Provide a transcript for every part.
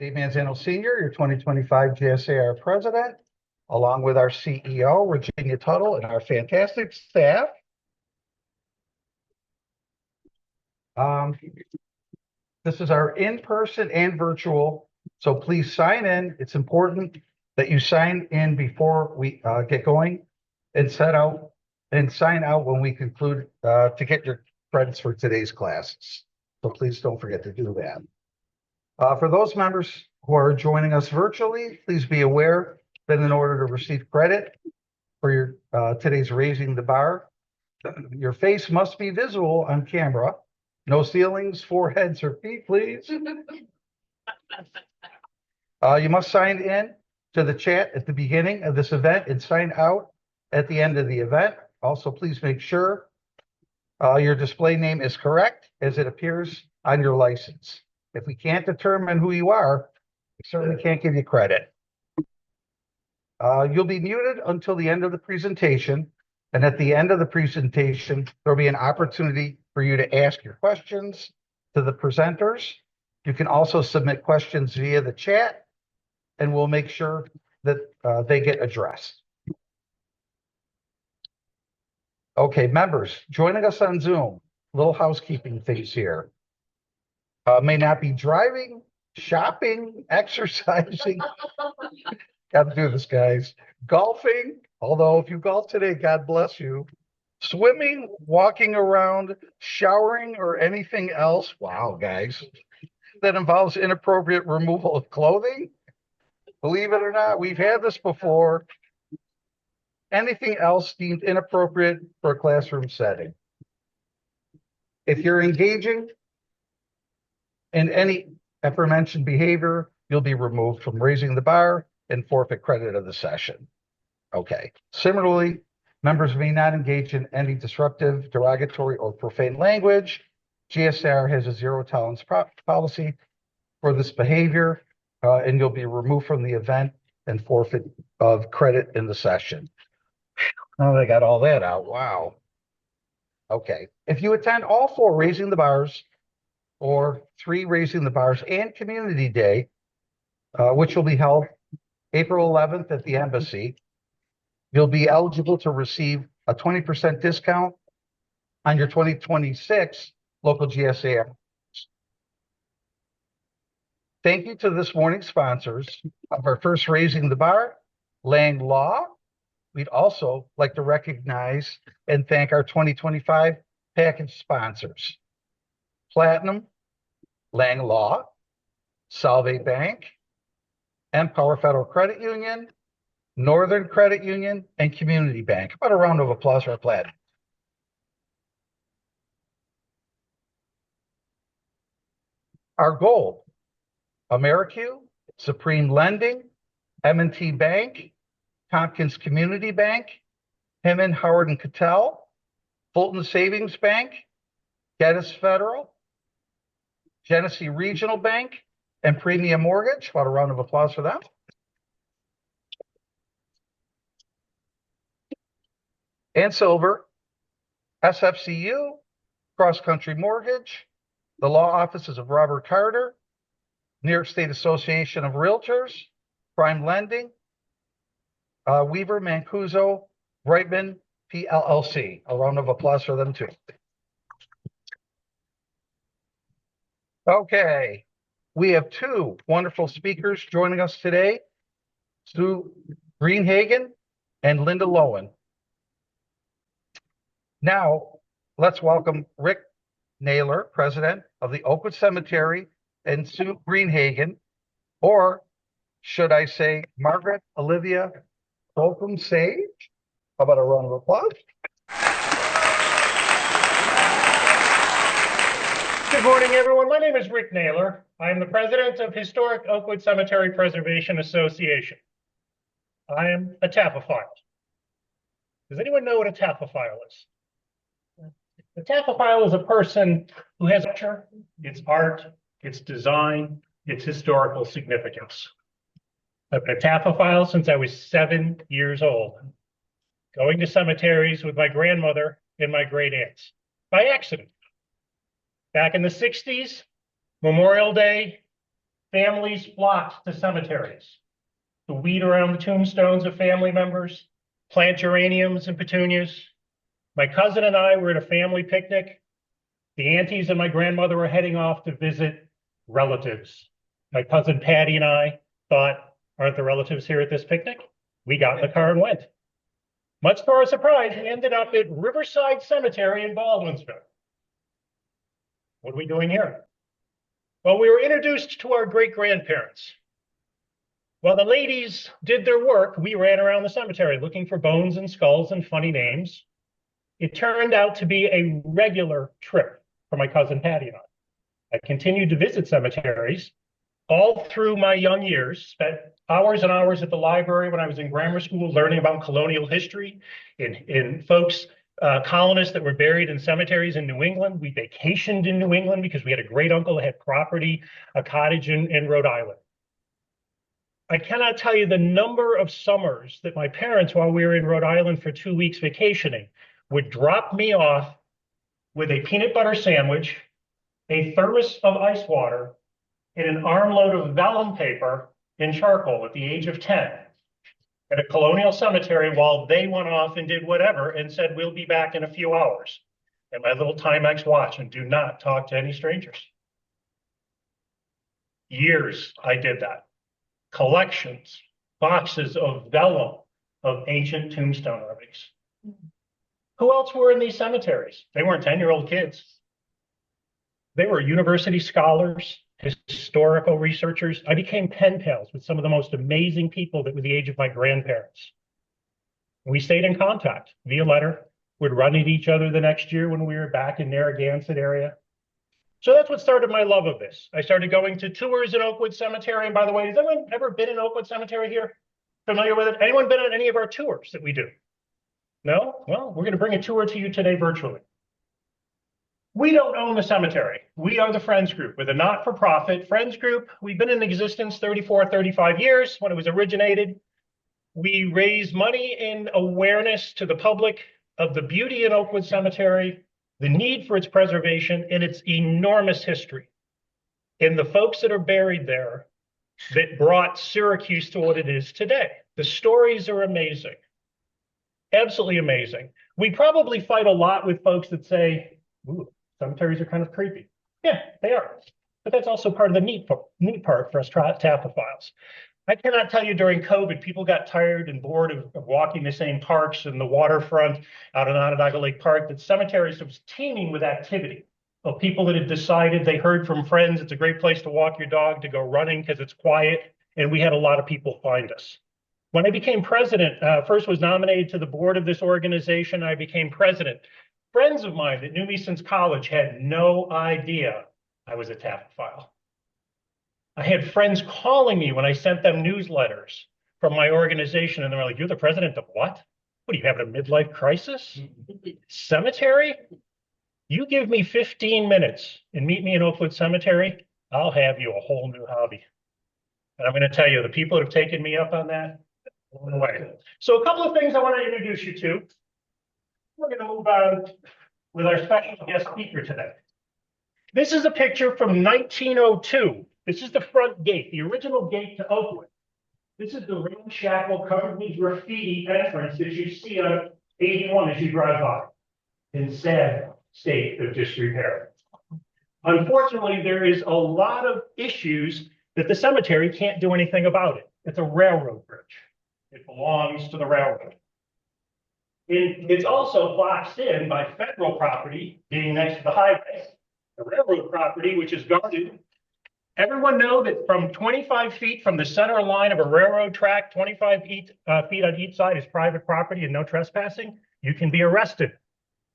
Dave Manzano Sr., your 2025 GSAR President, along with our CEO, Virginia Tuttle, and our fantastic staff. This is our in-person and virtual, so please sign in. It's important that you sign in before we get going and sign out when we conclude to get your credits for today's classes. So please don't forget to do that. For those members who are joining us virtually, please be aware that in order to receive credit for your today's Raising the Bar, your face must be visible on camera. No ceilings, foreheads, or feet, please. You must sign in to the chat at the beginning of this event and sign out at the end of the event. Also, please make sure your display name is correct as it appears on your license. If we can't determine who you are, we certainly can't give you credit. You'll be muted until the end of the presentation. And at the end of the presentation, there'll be an opportunity for you to ask your questions to the presenters. You can also submit questions via the chat, and we'll make sure that they get addressed. Okay, members, joining us on Zoom, little housekeeping things here. May not be driving, shopping, exercising. Got to do this, guys. Golfing, although if you golf today, God bless you. Swimming, walking around, showering, or anything else. Wow, guys. That involves inappropriate removal of clothing. Believe it or not, we've had this before. Anything else deemed inappropriate for a classroom setting. If you're engaging in any aforementioned behavior, you'll be removed from Raising the Bar and forfeit credit of the session. Okay. Similarly, members may not engage in any disruptive, derogatory, or profane language. GSR has a zero tolerance policy for this behavior, and you'll be removed from the event and forfeit of credit in the session. Oh, they got all that out. Wow. Okay. If you attend all 4 Raising the Bars or 3 Raising the Bars and Community Day, which will be held April 11th at the Embassy, you'll be eligible to receive a 20% discount on your 2026 local GSA. Thank you to this morning's sponsors of our first Raising the Bar, Lang Law. We'd also like to recognize and thank our 2025 package sponsors, Platinum, Lang Law, Salve Bank, Empower Federal Credit Union, Northern Credit Union, and Community Bank. How about a round of applause for Platinum? Our gold, Americu, Supreme Lending, M&T Bank, Tompkins Community Bank, Heman, Howard and Cattell, Fulton Savings Bank, Geddes Federal, Genesee Regional Bank, and Premium Mortgage. How about a round of applause for them? And silver, SFCU, Cross Country Mortgage, the law offices of Robert Carter, New York State Association of Realtors, Prime Lending, Weaver, Mancuso, Brightman, PLLC. A round of applause for them too. Okay, we have 2 wonderful speakers joining us today, Sue Greenhagen and Linda Lowen. Now, let's welcome Rick Naylor, president of the Oakwood Cemetery, and Sue Greenhagen, or should I say Margaret Olivia Holcomb Sage? How about a round of applause? Good morning, everyone. My name is Rick Naylor. I am the president of Historic Oakwood Cemetery Preservation Association. I am a taphophile. Does anyone know what a taphophile is? A taphophile is a person who has its art, its design, its historical significance. I've been a taphophile since I was 7 years old, going to cemeteries with my grandmother and my great aunts by accident. Back in the 60s, Memorial Day families flocked to cemeteries to weed around the tombstones of family members, plant geraniums and petunias. My cousin and I were at a family picnic. The aunties and my grandmother were heading off to visit relatives. My cousin Patty and I thought, aren't the relatives here at this picnic? We got in the car and went. Much to our surprise, we ended up at Riverside Cemetery in Baldwinsville. What are we doing here? Well, we were introduced to our great-grandparents. While the ladies did their work, we ran around the cemetery looking for bones and skulls and funny names. It turned out to be a regular trip for my cousin Patty and I. I continued to visit cemeteries all through my young years, spent hours and hours at the library when I was in grammar school learning about colonial history in folks, colonists that were buried in cemeteries in New England. We vacationed in New England because we had a great uncle that had property, a cottage in Rhode Island. I cannot tell you the number of summers that my parents, while we were in Rhode Island for 2 weeks vacationing, would drop me off with a peanut butter sandwich, a thermos of ice water, and an armload of vellum paper in charcoal at the age of 10 at a colonial cemetery while they went off and did whatever and said, we'll be back in a few hours. And my little Timex watch, and do not talk to any strangers. Years I did that. Collections, boxes of vellum of ancient tombstone carvings. Who else were in these cemeteries? They weren't 10-year-old kids. They were university scholars, historical researchers. I became pen pals with some of the most amazing people that were the age of my grandparents. We stayed in contact via letter, would run into each other the next year when we were back in Narragansett area. So that's what started my love of this. I started going to tours in Oakwood Cemetery. And by the way, has anyone ever been in Oakwood Cemetery here? Familiar with it? Anyone been on any of our tours that we do? No? Well, we're going to bring a tour to you today virtually. We don't own the cemetery. We are the Friends Group. We're the not-for-profit Friends Group. We've been in existence 35 years when it was originated. We raise money in awareness to the public of the beauty in Oakwood Cemetery, the need for its preservation, and its enormous history. And the folks that are buried there that brought Syracuse to what it is today. The stories are amazing. Absolutely amazing. We probably fight a lot with folks that say, ooh, cemeteries are kind of creepy. Yeah, they are. But that's also part of the neat part for us taphophiles. I cannot tell you during COVID, people got tired and bored of walking the same parks and the waterfront out in Onondaga Lake Park, that cemeteries was teeming with activity of people that had decided, they heard from friends, it's a great place to walk your dog, to go running because it's quiet. And we had a lot of people find us. When I became president, first was nominated to the board of this organization, I became president. Friends of mine that knew me since college had no idea I was a taphophile. I had friends calling me when I sent them newsletters from my organization, and they were like, you're the president of what? What, are you having a midlife crisis? Cemetery? You give me 15 minutes and meet me in Oakwood Cemetery, I'll have you a whole new hobby. And I'm going to tell you, the people that have taken me up on that, blown away. So a couple of things I want to introduce you to. We're going to move on with our special guest speaker today. This is a picture from 1902. This is the front gate, the original gate to Oakwood. This is the ramshackle, covered with graffiti entrance that you see on 81 as you drive by, in sad state of disrepair. Unfortunately, there is a lot of issues that the cemetery can't do anything about it. It's a railroad bridge. It belongs to the railroad. It's also boxed in by federal property being next to the highway, the railroad property, which is guarded. Everyone know that from 25 feet from the center line of a railroad track, 25 feet on each side is private property and no trespassing. You can be arrested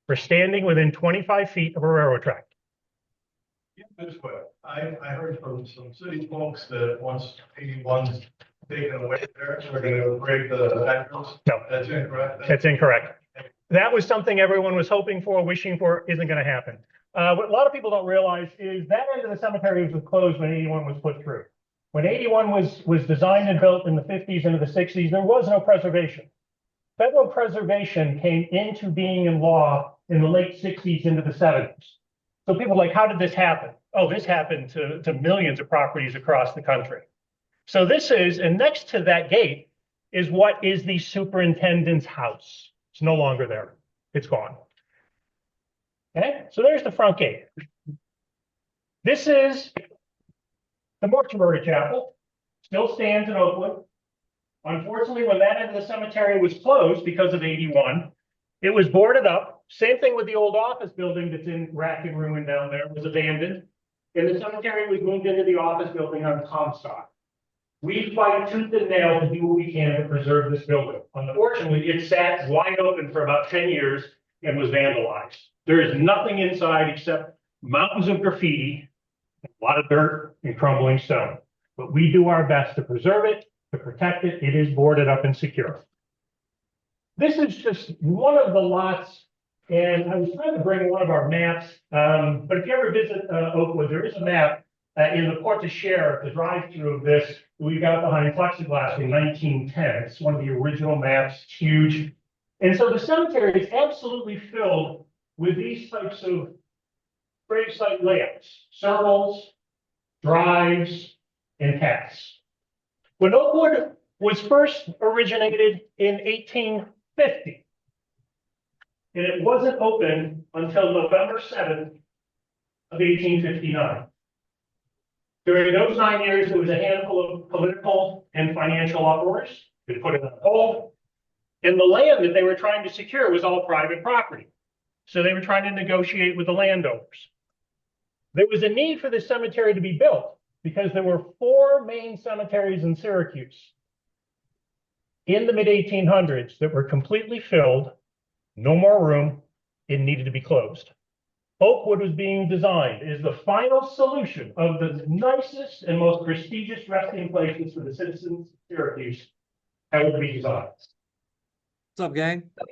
for standing within 25 feet of a railroad track. Yeah, this way. I heard from some city folks that once 81's taken away there, they're going to break the address. No, That's incorrect. that's incorrect. That was something everyone was hoping for, wishing for, isn't going to happen. What a lot of people don't realize is that end of the cemetery was closed when 81 was put through. When 81 was designed and built in the 50s into the 60s, there was no preservation. Federal preservation came into being in law in the late 60s into the 70s. So people are like, how did this happen? Oh, this happened to millions of properties across the country. So this is, and next to that gate is what is the superintendent's house. It's no longer there. It's gone. Okay, so there's the front gate. This is the mortuary chapel. Still stands in Oakwood. Unfortunately, when that end of the cemetery was closed because of 81, it was boarded up. Same thing with the old office building that's in rack and ruin down there, was abandoned. And the cemetery was moved into the office building on Comstock. We fight tooth and nail to do what we can to preserve this building. Unfortunately, it sat wide open for about 10 years and was vandalized. There is nothing inside except mountains of graffiti, a lot of dirt and crumbling stone. But we do our best to preserve it, to protect it. It is boarded up and secure. This is just one of the lots, and I was trying to bring one of our maps, but if you ever visit Oakwood, there is a map in the porte cochere, the drive-through of this, we got behind plexiglass in 1910. It's one of the original maps, it's huge. And so the cemetery is absolutely filled with these types of gravesite layouts, circles, drives, and paths. When Oakwood was first originated in 1850, and it wasn't open until November 7th of 1859. During those 9 years, there was a handful of political and financial uproars. They put it on hold. And the land that they were trying to secure was all private property. So they were trying to negotiate with the landowners. There was a need for this cemetery to be built because there were 4 main cemeteries in Syracuse in the mid-1800s that were completely filled, no more room, and needed to be closed. Oakwood was being designed as the final solution of the nicest and most prestigious resting places for the citizens of Syracuse ever to be designed. What's up, gang? The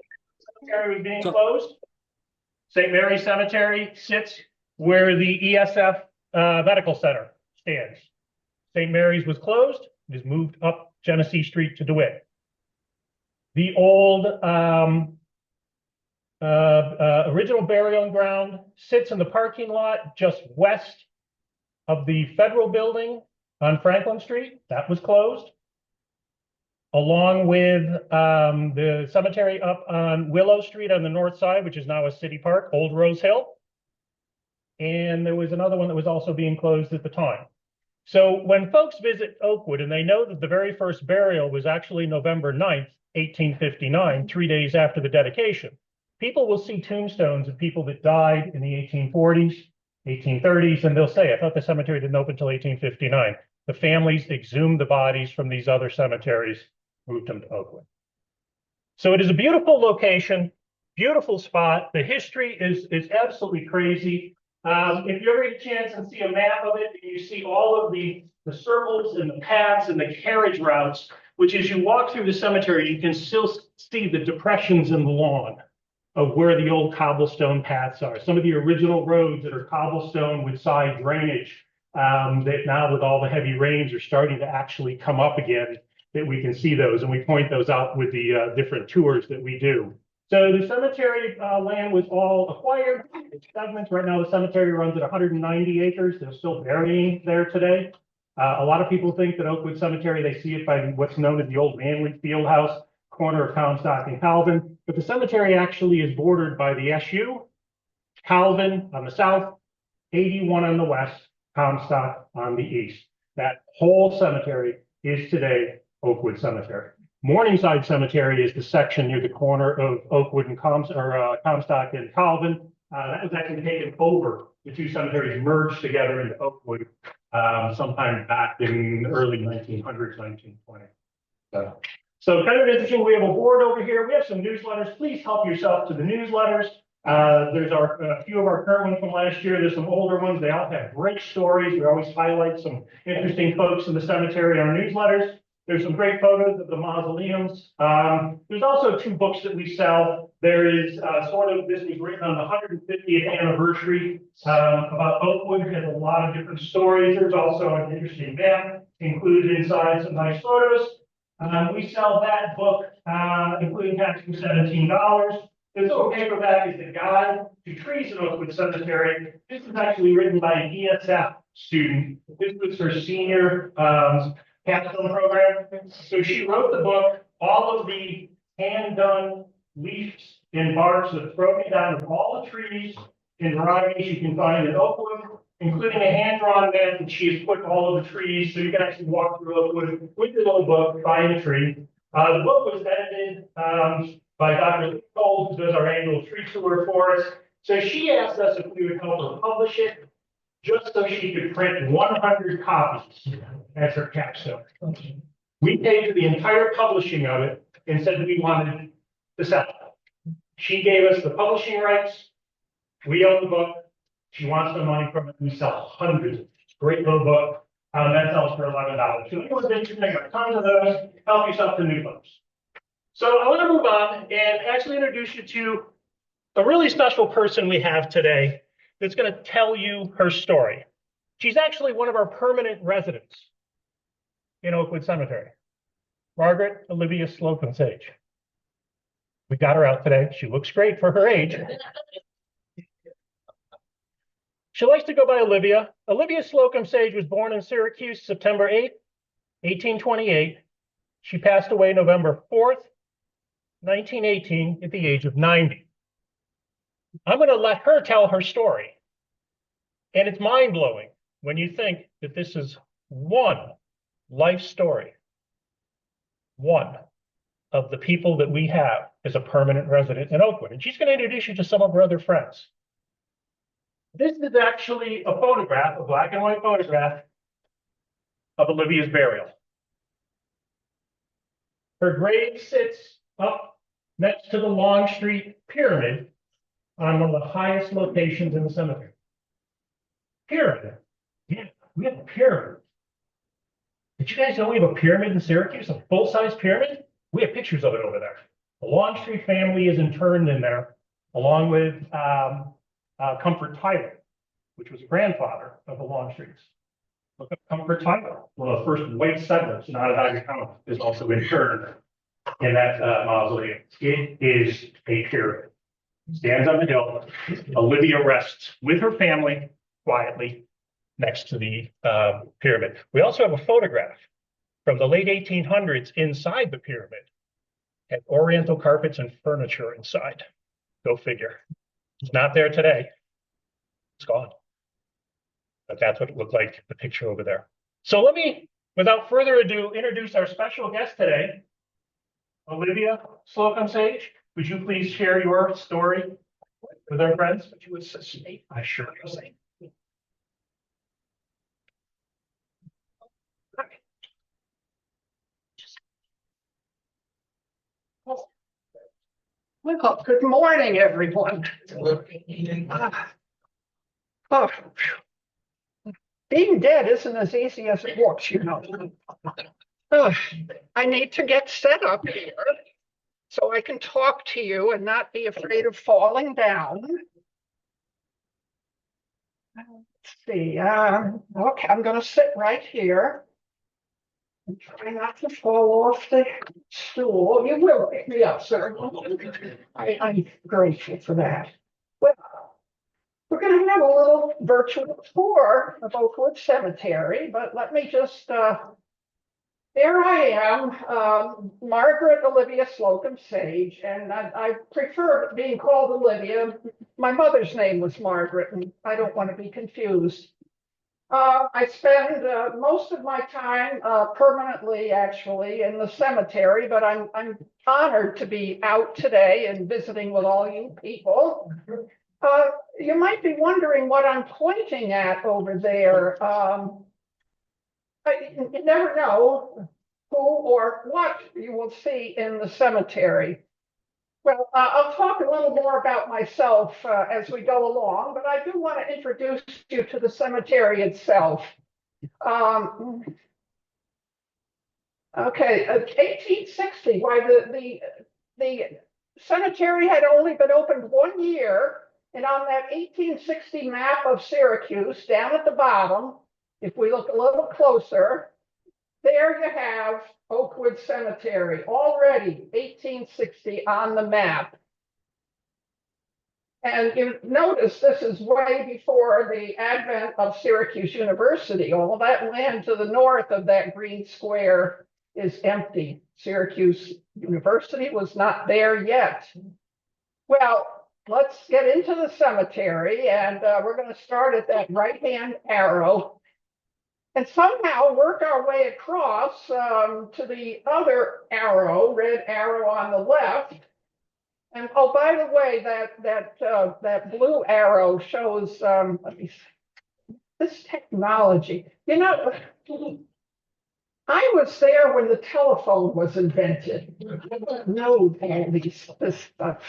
cemetery was being closed. St. Mary's Cemetery sits where the ESF Medical Center stands. St. Mary's was closed. It was moved up Genesee Street to DeWitt. The old original burial ground sits in the parking lot just west of the federal building on Franklin Street. That was closed, along with the cemetery up on Willow Street on the north side, which is now a city park, Old Rose Hill. And there was another one that was also being closed at the time. So when folks visit Oakwood and they know that the very first burial was actually November 9th, 1859, 3 days after the dedication, people will see tombstones of people that died in the 1840s, 1830s, and they'll say, I thought the cemetery didn't open until 1859. The families exhumed the bodies from these other cemeteries, moved them to Oakwood. So it is a beautiful location, beautiful spot. The history is absolutely crazy. If you ever get a chance and see a map of it, and you see all of the circles and the paths and the carriage routes, which as you walk through the cemetery, you can still see the depressions in the lawn of where the old cobblestone paths are. Some of the original roads that are cobblestone with side drainage that now with all the heavy rains are starting to actually come up again, that we can see those. And we point those out with the different tours that we do. So the cemetery land was all acquired. It's segments. Right now, the cemetery runs at 190 acres. They're still burying there today. A lot of people think that Oakwood Cemetery, they see it by what's known as the old Manley Field House, corner of Comstock and Calvin. But the cemetery actually is bordered by the SU, Calvin on the south, 81 on the west, Comstock on the east. That whole cemetery is today Oakwood Cemetery. Morningside Cemetery is the section near the corner of Oakwood and Comstock and Calvin. That was actually taken over. The two cemeteries merged together into Oakwood sometime back in early 1900s, 1920. So kind of interesting. We have a board over here. We have some newsletters. Please help yourself to the newsletters. There's a few of our current ones from last year. There's some older ones. They all have great stories. We always highlight some interesting folks in the cemetery on our newsletters. There's some great photos of the mausoleums. There's also 2 books that we sell. There is this was written on the 150th anniversary about Oakwood. It has a lot of different stories. There's also an interesting map included inside, some nice photos. We sell that book, including tax, for $17. This little paperback is the Guide to Trees in Oakwood Cemetery. This is actually written by an ESF student. This was her senior capstone program. So she wrote the book, all of the hand-done leaves and barks that are broken down of all the trees and varieties you can find in Oakwood, including a hand-drawn map that she has put all of the trees, so you can actually walk through Oakwood with your little book, find a tree. The book was edited by Dr. Cole, who does our annual tree tour for us. So she asked us if we would help her publish it, just so she could print 100 copies as her capstone. We paid for the entire publishing of it and said we wanted to sell it. She gave us the publishing rights. We own the book. She wants some money from it. We sell hundreds. It's a great little book. That sells for $11. So anyone's interested, I got tons of those. Help yourself to new books. So I want to move on and actually introduce you to a really special person we have today that's going to tell you her story. She's actually one of our permanent residents in Oakwood Cemetery, Margaret Olivia Slocum Sage. We got her out today. She looks great for her age. She likes to go by Olivia. Olivia Slocum Sage was born in Syracuse, September 8th, 1828. She passed away November 4th, 1918, at the age of 90. I'm going to let her tell her story. And it's mind-blowing when you think that this is one life story, one of the people that we have as a permanent resident in Oakwood. And she's going to introduce you to some of her other friends. This is actually a photograph, a black and white photograph of Olivia's burial. Her grave sits up next to the Long Street Pyramid on one of the highest locations in the cemetery. Pyramid. Yeah, we have a pyramid. Did you guys know we have a pyramid in Syracuse, a full-size pyramid? We have pictures of it over there. The Long Street family is interned in there, along with Comfort Tyler, which was grandfather of the Longstreets. Look up Comfort Tyler, one of the first white settlers in Ottawa County, is also interned in that mausoleum. It is a pyramid. Stands on the hill. Olivia rests with her family quietly next to the pyramid. We also have a photograph from the late 1800s inside the pyramid. Had oriental carpets and furniture inside. Go figure. It's not there today. It's gone. But that's what it looked like, the picture over there. So let me, without further ado, introduce our special guest today, Olivia Slocum Sage. Would you please share your story with our friends? Would you assist me? I sure will. Well, good morning, everyone. Oh, being dead isn't as easy as it looks, you know. I need to get set up here so I can talk to you and not be afraid of falling down. Let's see. Okay, I'm going to sit right here and try not to fall off the stool. You will pick me up, sir. I'm grateful for that. Well, we're going to have a little virtual tour of Oakwood Cemetery, but let me just, there I am, Margaret Olivia Slocum Sage, and I prefer being called Olivia. My mother's name was Margaret, and I don't want to be confused. I spend most of my time permanently, actually, in the cemetery, but I'm honored to be out today and visiting with all you people. You might be wondering what I'm pointing at over there. You never know who or what you will see in the cemetery. Well, I'll talk a little more about myself as we go along, but I do want to introduce you to the cemetery itself. Okay, 1860, why the cemetery had only been opened 1 year, and on that 1860 map of Syracuse, down at the bottom, if we look a little closer, there you have Oakwood Cemetery, already 1860 on the map. And you notice this is way before the advent of Syracuse University. All that land to the north of that green square is empty. Syracuse University was not there yet. Well, let's get into the cemetery, and we're going to start at that right-hand arrow and somehow work our way across to the other arrow, red arrow on the left. And oh, by the way, that blue arrow shows let me see, this technology. You know, I was there when the telephone was invented. I don't know all this stuff.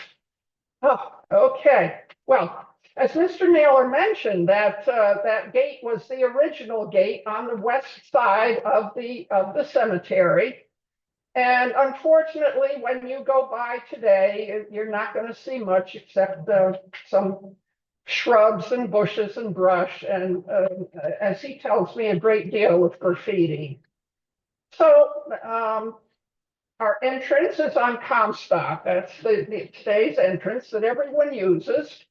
Oh, okay. Well, as Mr. Naylor mentioned, that gate was the original gate on the west side of the cemetery. And unfortunately, when you go by today, you're not going to see much except some shrubs and bushes and brush, and as he tells me, a great deal of graffiti. So our entrance is on Comstock. That's today's entrance that everyone uses.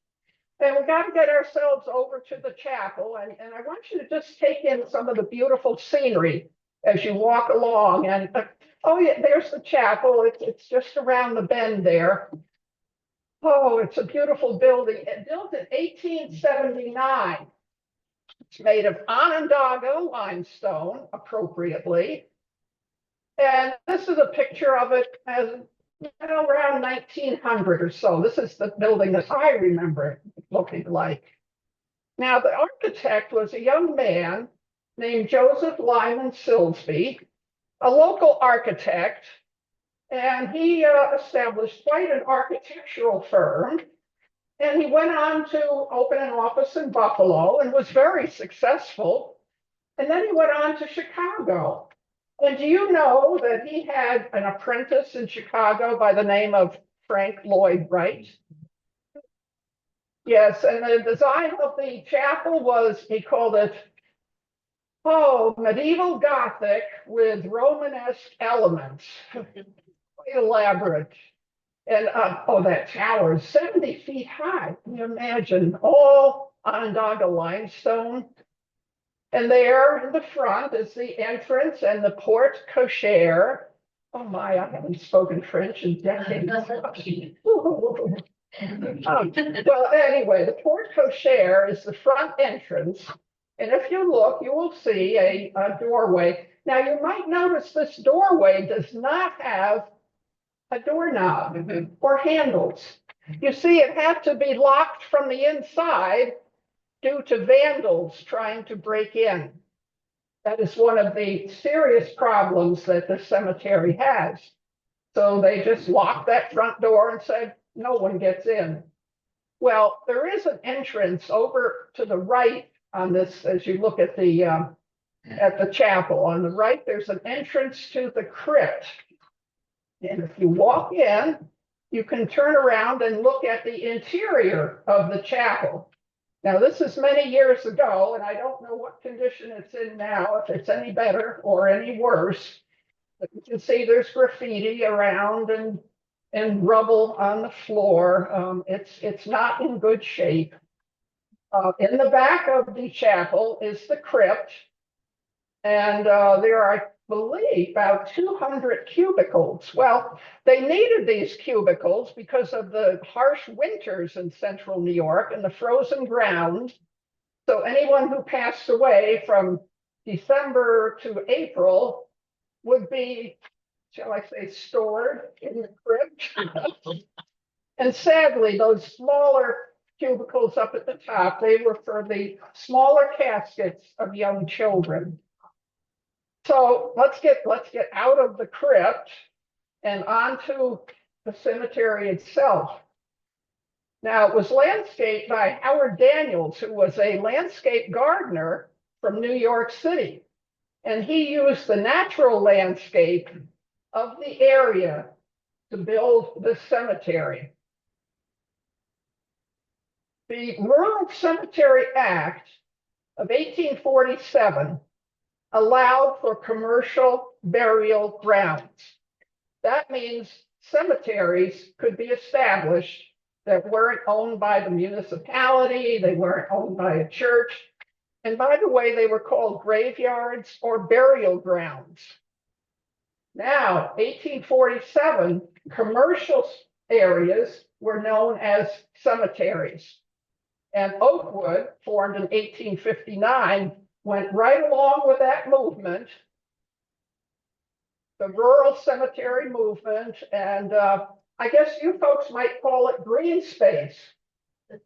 And we got to get ourselves over to the chapel. And I want you to just take in some of the beautiful scenery as you walk along. And oh yeah, there's the chapel. It's just around the bend there. Oh, it's a beautiful building. It built in 1879. It's made of Onondaga limestone, appropriately. And this is a picture of it as around 1900 or so. This is the building that I remember it looking like. Now, the architect was a young man named Joseph Lyman Silsby, a local architect, and he established quite an architectural firm. And he went on to open an office in Buffalo and was very successful. And then he went on to Chicago. And do you know that he had an apprentice in Chicago by the name of Frank Lloyd Wright? Yes, and the design of the chapel was, he called it, medieval Gothic with Romanesque elements. Quite elaborate. And that tower is 70 feet high. Can you imagine? All Onondaga limestone. And there in the front is the entrance and the porte cochere. Oh my, I haven't spoken French in decades. Well, anyway, the porte cochere is the front entrance. And if you look, you will see a doorway. Now, you might notice this doorway does not have a doorknob or handles. You see, it had to be locked from the inside due to vandals trying to break in. That is one of the serious problems that the cemetery has. So they just locked that front door and said, no one gets in. Well, there is an entrance over to the right on this, as you look at the chapel. On the right, there's an entrance to the crypt. And if you walk in, you can turn around and look at the interior of the chapel. Now, this is many years ago, and I don't know what condition it's in now, if it's any better or any worse. But you can see there's graffiti around and rubble on the floor. It's not in good shape. In the back of the chapel is the crypt, and there are, I believe, about 200 cubicles. Well, they needed these cubicles because of the harsh winters in central New York and the frozen ground. So anyone who passed away from December to April would be, shall I say, stored in the crypt. And sadly, those smaller cubicles up at the top, they were for the smaller caskets of young children. So let's get out of the crypt and onto the cemetery itself. Now, it was landscaped by Howard Daniels, who was a landscape gardener from New York City. And he used the natural landscape of the area to build this cemetery. The Rural Cemetery Act of 1847 allowed for commercial burial grounds. That means cemeteries could be established that weren't owned by the municipality, they weren't owned by a church. And by the way, they were called graveyards or burial grounds. Now, 1847, commercial areas were known as cemeteries. And Oakwood, formed in 1859, went right along with that movement, the rural cemetery movement, and I guess you folks might call it green space.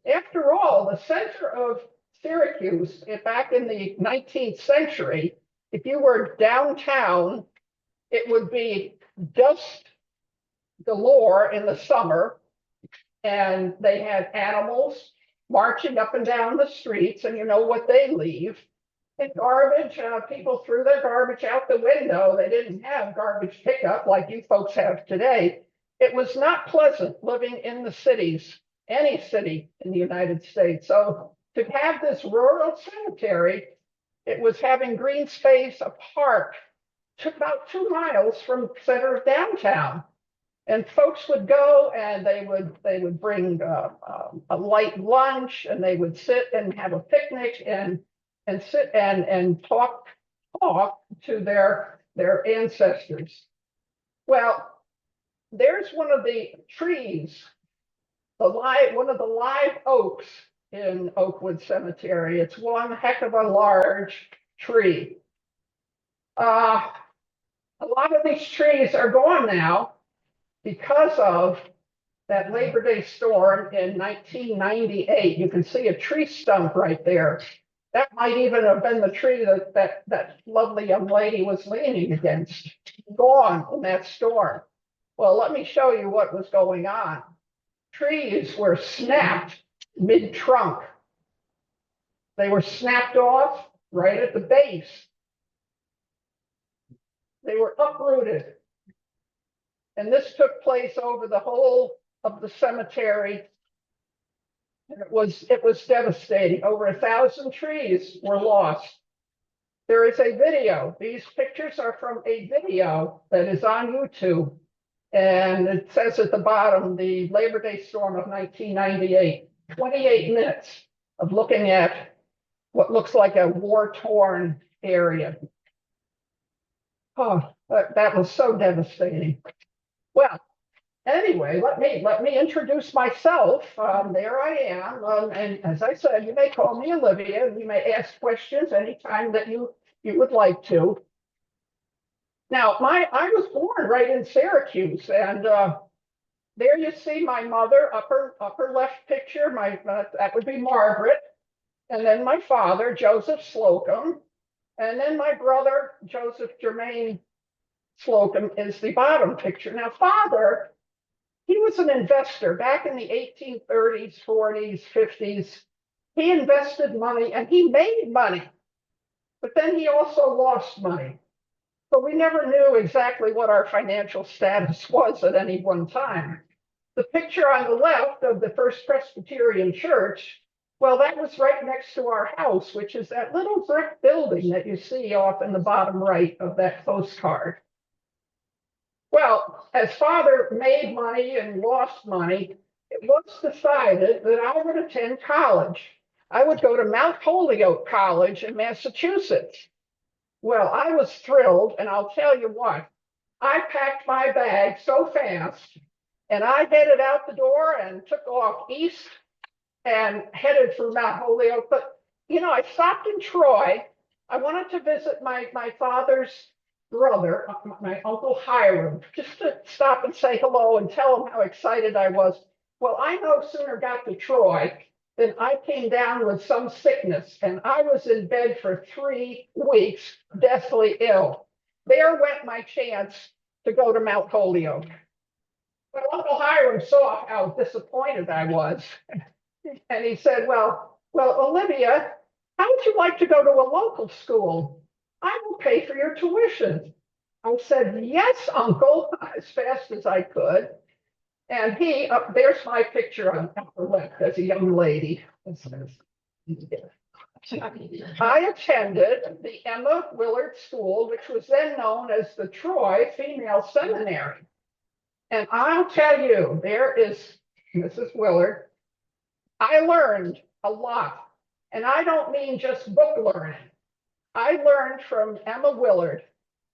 After all, the center of Syracuse, back in the 19th century, if you were downtown, it would be dust galore in the summer, and they had animals marching up and down the streets, and you know what they leave. And garbage, people threw their garbage out the window. They didn't have garbage pickup like you folks have today. It was not pleasant living in the cities, any city in the United States. So to have this rural cemetery, it was having green space, a park, took about 2 miles from the center of downtown. And folks would go and they would bring a light lunch, and they would sit and have a picnic and sit and talk to their ancestors. Well, there's one of the trees, one of the live oaks in Oakwood Cemetery. It's one heck of a large tree. A lot of these trees are gone now because of that Labor Day storm in 1998. You can see a tree stump right there. That might even have been the tree that lovely young lady was leaning against, gone in that storm. Well, let me show you what was going on. Trees were snapped mid-trunk. They were snapped off right at the base. They were uprooted. And this took place over the whole of the cemetery. And it was devastating. Over 1,000 trees were lost. There is a video. These pictures are from a video that is on YouTube. And it says at the bottom, the Labor Day storm of 1998, 28 minutes of looking at what looks like a war-torn area. Oh, that was so devastating. Well, anyway, let me introduce myself. There I am. And as I said, you may call me Olivia, and you may ask questions anytime that you would like to. Now, I was born right in Syracuse, and there you see my mother, upper left picture. That would be Margaret, and then my father, Joseph Slocum, and then my brother, Joseph Germain Slocum, is the bottom picture. Now, father, he was an investor back in the 1830s, 40s, 50s. He invested money and he made money, but then he also lost money. So we never knew exactly what our financial status was at any one time. The picture on the left of the First Presbyterian Church, well, that was right next to our house, which is that little brick building that you see off in the bottom right of that postcard. Well, as father made money and lost money, it was decided that I would attend college. I would go to Mount Holyoke College in Massachusetts. Well, I was thrilled, and I'll tell you what, I packed my bag so fast, and I headed out the door and took off east and headed for Mount Holyoke. But, I stopped in Troy. I wanted to visit my father's brother, my Uncle Hiram, just to stop and say hello and tell him how excited I was. Well, I no sooner got to Troy than I came down with some sickness, and I was in bed for 3 weeks, deathly ill. There went my chance to go to Mount Holyoke. But Uncle Hiram saw how disappointed I was, and he said, well, Olivia, how would you like to go to a local school? I will pay for your tuition. I said, yes, Uncle, as fast as I could. And there's my picture on the upper left as a young lady. I attended the Emma Willard School, which was then known as the Troy Female Seminary. And I'll tell you, there is Mrs. Willard, I learned a lot. And I don't mean just book learning. I learned from Emma Willard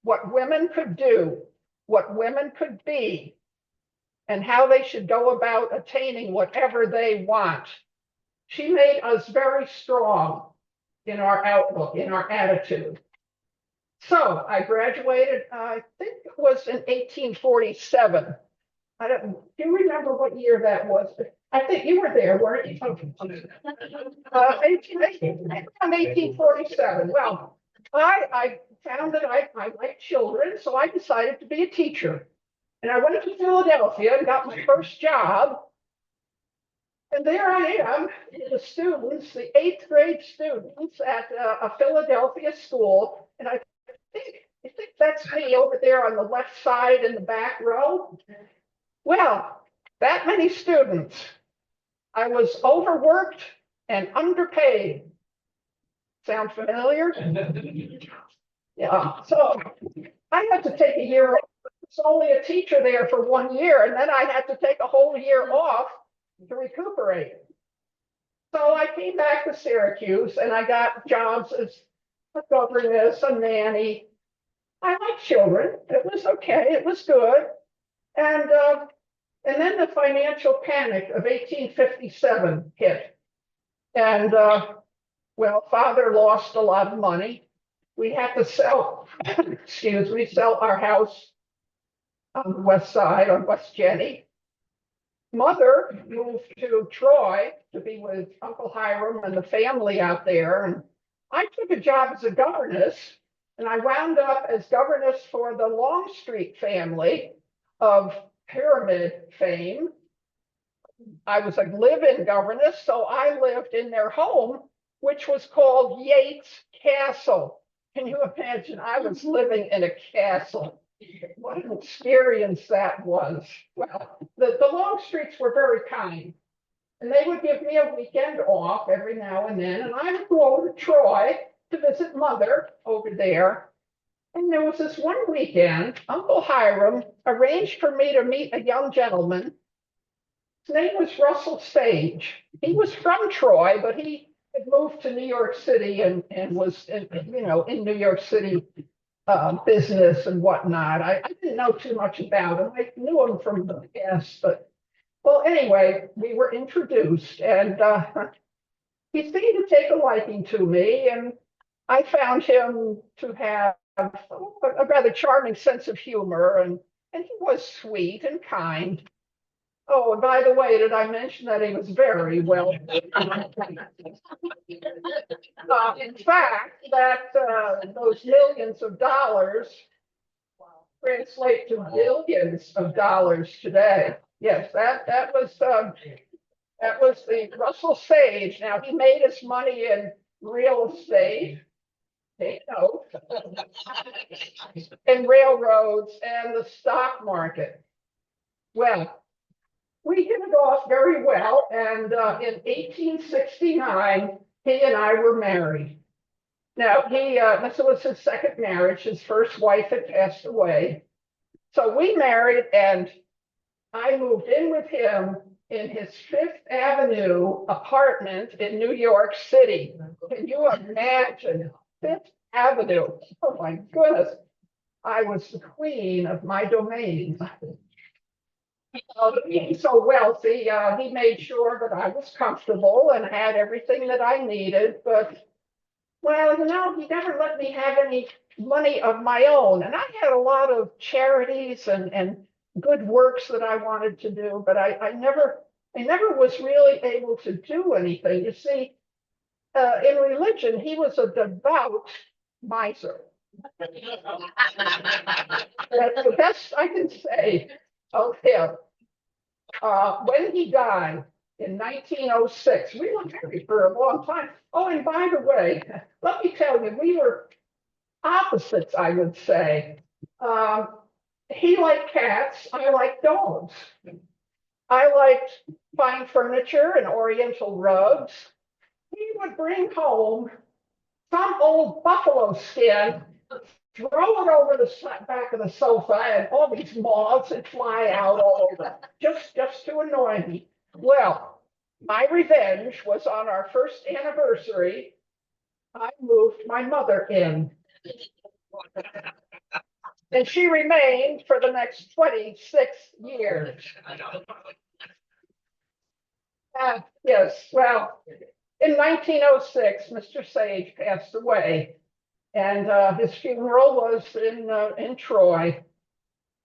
what women could do, what women could be, and how they should go about attaining whatever they want. She made us very strong in our outlook, in our attitude. So I graduated, I think it was in 1847. I don't, do you remember what year that was? I think you were there, weren't you? 1847. Well, I found that I liked children, so I decided to be a teacher. And I went to Philadelphia and got my first job. And there I am, the students, the 8th grade students at a Philadelphia school. And I think that's me over there on the left side in the back row. Well, that many students. I was overworked and underpaid. Sound familiar? Yeah, so I had to take a year off. I was only a teacher there for 1 year, and then I had to take a whole year off to recuperate. So I came back to Syracuse and I got jobs as a governess, a nanny. I like children. It was okay. It was good. And then the financial panic of 1857 hit. And well, father lost a lot of money. We had to sell, sell our house on the west side, on West Jenny. Mother moved to Troy to be with Uncle Hiram and the family out there. And I took a job as a governess, and I wound up as governess for the Longstreet family of Pyramid fame. I was a live-in governess, so I lived in their home, which was called Yates Castle. Can you imagine? I was living in a castle. What an experience that was. Well, the Longstreets were very kind, and they would give me a weekend off every now and then, and I would go over to Troy to visit Mother over there. And there was this one weekend, Uncle Hiram arranged for me to meet a young gentleman. His name was Russell Sage. He was from Troy, but he had moved to New York City and was in New York City business and whatnot. I didn't know too much about him. I knew him from the past, but well, anyway, we were introduced, and he seemed to take a liking to me, and I found him to have a rather charming sense of humor, and he was sweet and kind. Oh, and by the way, did I mention that he was very well? In fact, that those millions of dollars translate to billions of dollars today. Yes, that was the Russell Sage. Now he made his money in real estate. Take note. And railroads and the stock market. Well, we hit it off very well, and in 1869, he and I were married. Now, this was his second marriage. His first wife had passed away. So we married, and I moved in with him in his Fifth Avenue apartment in New York City. Can you imagine? Fifth Avenue. Oh my goodness. I was the queen of my domain. Being so wealthy, he made sure that I was comfortable and had everything that I needed. But, well, he never let me have any money of my own. And I had a lot of charities and good works that I wanted to do, but I never was really able to do anything. You see, in religion, he was a devout miser. That's the best I can say of him. When he died in 1906, we were married for a long time. Oh, and by the way, let me tell you, we were opposites, I would say. He liked cats, I liked dogs. I liked fine furniture and oriental rugs. He would bring home some old buffalo skin, throw it over the back of the sofa, and all these moths would fly out all over, just to annoy me. Well, my revenge was on our first anniversary. I moved my mother in. And she remained for the next 26 years. Yes, well, in 1906, Mr. Sage passed away, and his funeral was in Troy.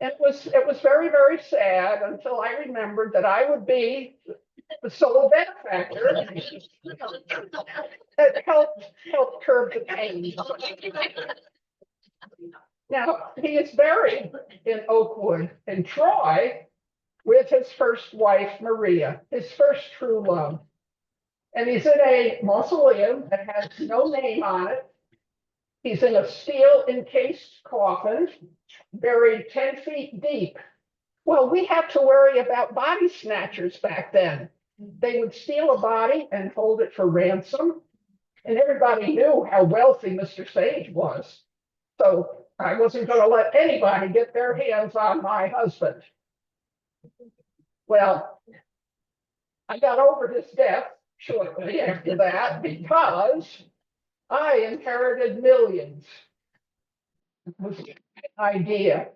It was very, very sad until I remembered that I would be the sole benefactor that helped curb the pain. Now, he is buried in Oakwood in Troy with his first wife, Maria, his first true love. And he's in a mausoleum that has no name on it. He's in a steel encased coffin, buried 10 feet deep. Well, we had to worry about body snatchers back then. They would steal a body and hold it for ransom. And everybody knew how wealthy Mr. Sage was. So I wasn't going to let anybody get their hands on my husband. Well, I got over his death shortly after that because I inherited millions. It was an idea.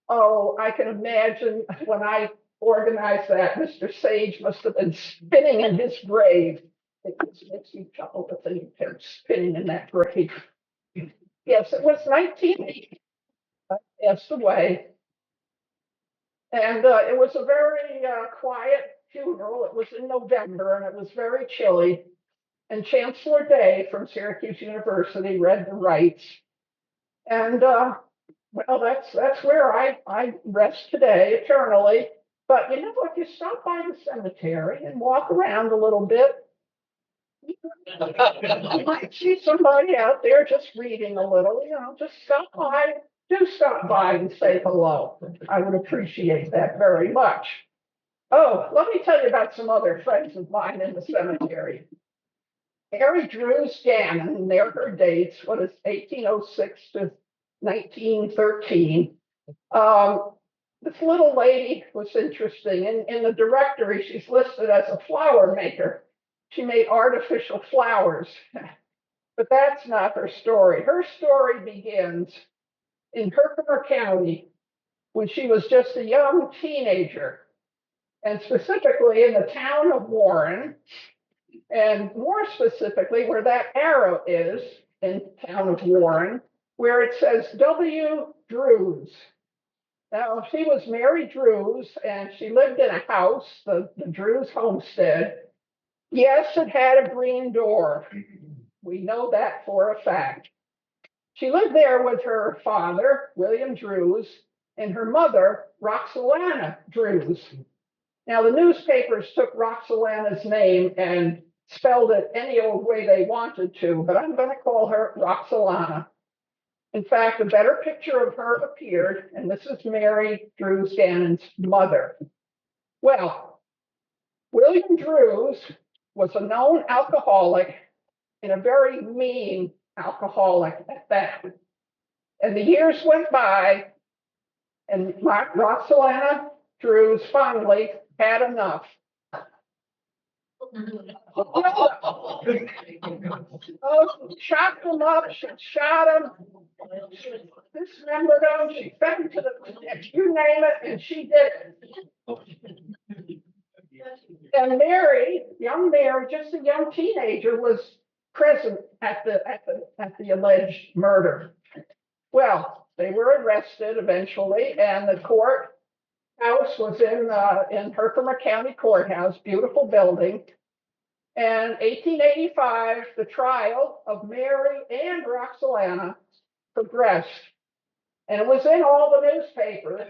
Oh, I can imagine when I organized that, Mr. Sage must have been spinning in his grave. It makes me chuckle to think of him spinning in that grave. Yes, it was 1980. I passed away. And it was a very quiet funeral. It was in November and it was very chilly. And Chancellor Day from Syracuse University read the rites. And well, that's where I rest today eternally. But you know, if you stop by the cemetery and walk around a little bit, you might see somebody out there just reading a little, you know, just stop by. Do stop by and say hello. I would appreciate that very much. Oh, let me tell you about some other friends of mine in the cemetery. Mary Drews Gannon, and there are her dates, what is 1806 to 1913. This little lady was interesting. In the directory, she's listed as a flower maker. She made artificial flowers, but that's not her story. Her story begins in Herkimer County when she was just a young teenager, and specifically in the town of Warren, and more specifically where that arrow is in town of Warren, where it says W. Drews. Now, she was Mary Drews, and she lived in a house, the Drews homestead. Yes, it had a green door. We know that for a fact. She lived there with her father, William Drews, and her mother, Roxalana Drews. Now, the newspapers took Roxalana's name and spelled it any old way they wanted to, but I'm going to call her Roxalana. In fact, a better picture of her appeared, and this is Mary Drews Gannon's mother. Well, William Drews was a known alcoholic and a very mean alcoholic at that. And the years went by, and Roxalana Drews finally had enough. Oh, she chopped him up, she shot him, she dismembered him, she fed him to the, you name it, and she did it. And Mary, young Mary, just a young teenager, was present at the alleged murder. Well, they were arrested eventually, and the courthouse was in Herkimer County Courthouse, beautiful building. And 1885, the trial of Mary and Roxalana progressed. And it was in all the newspapers,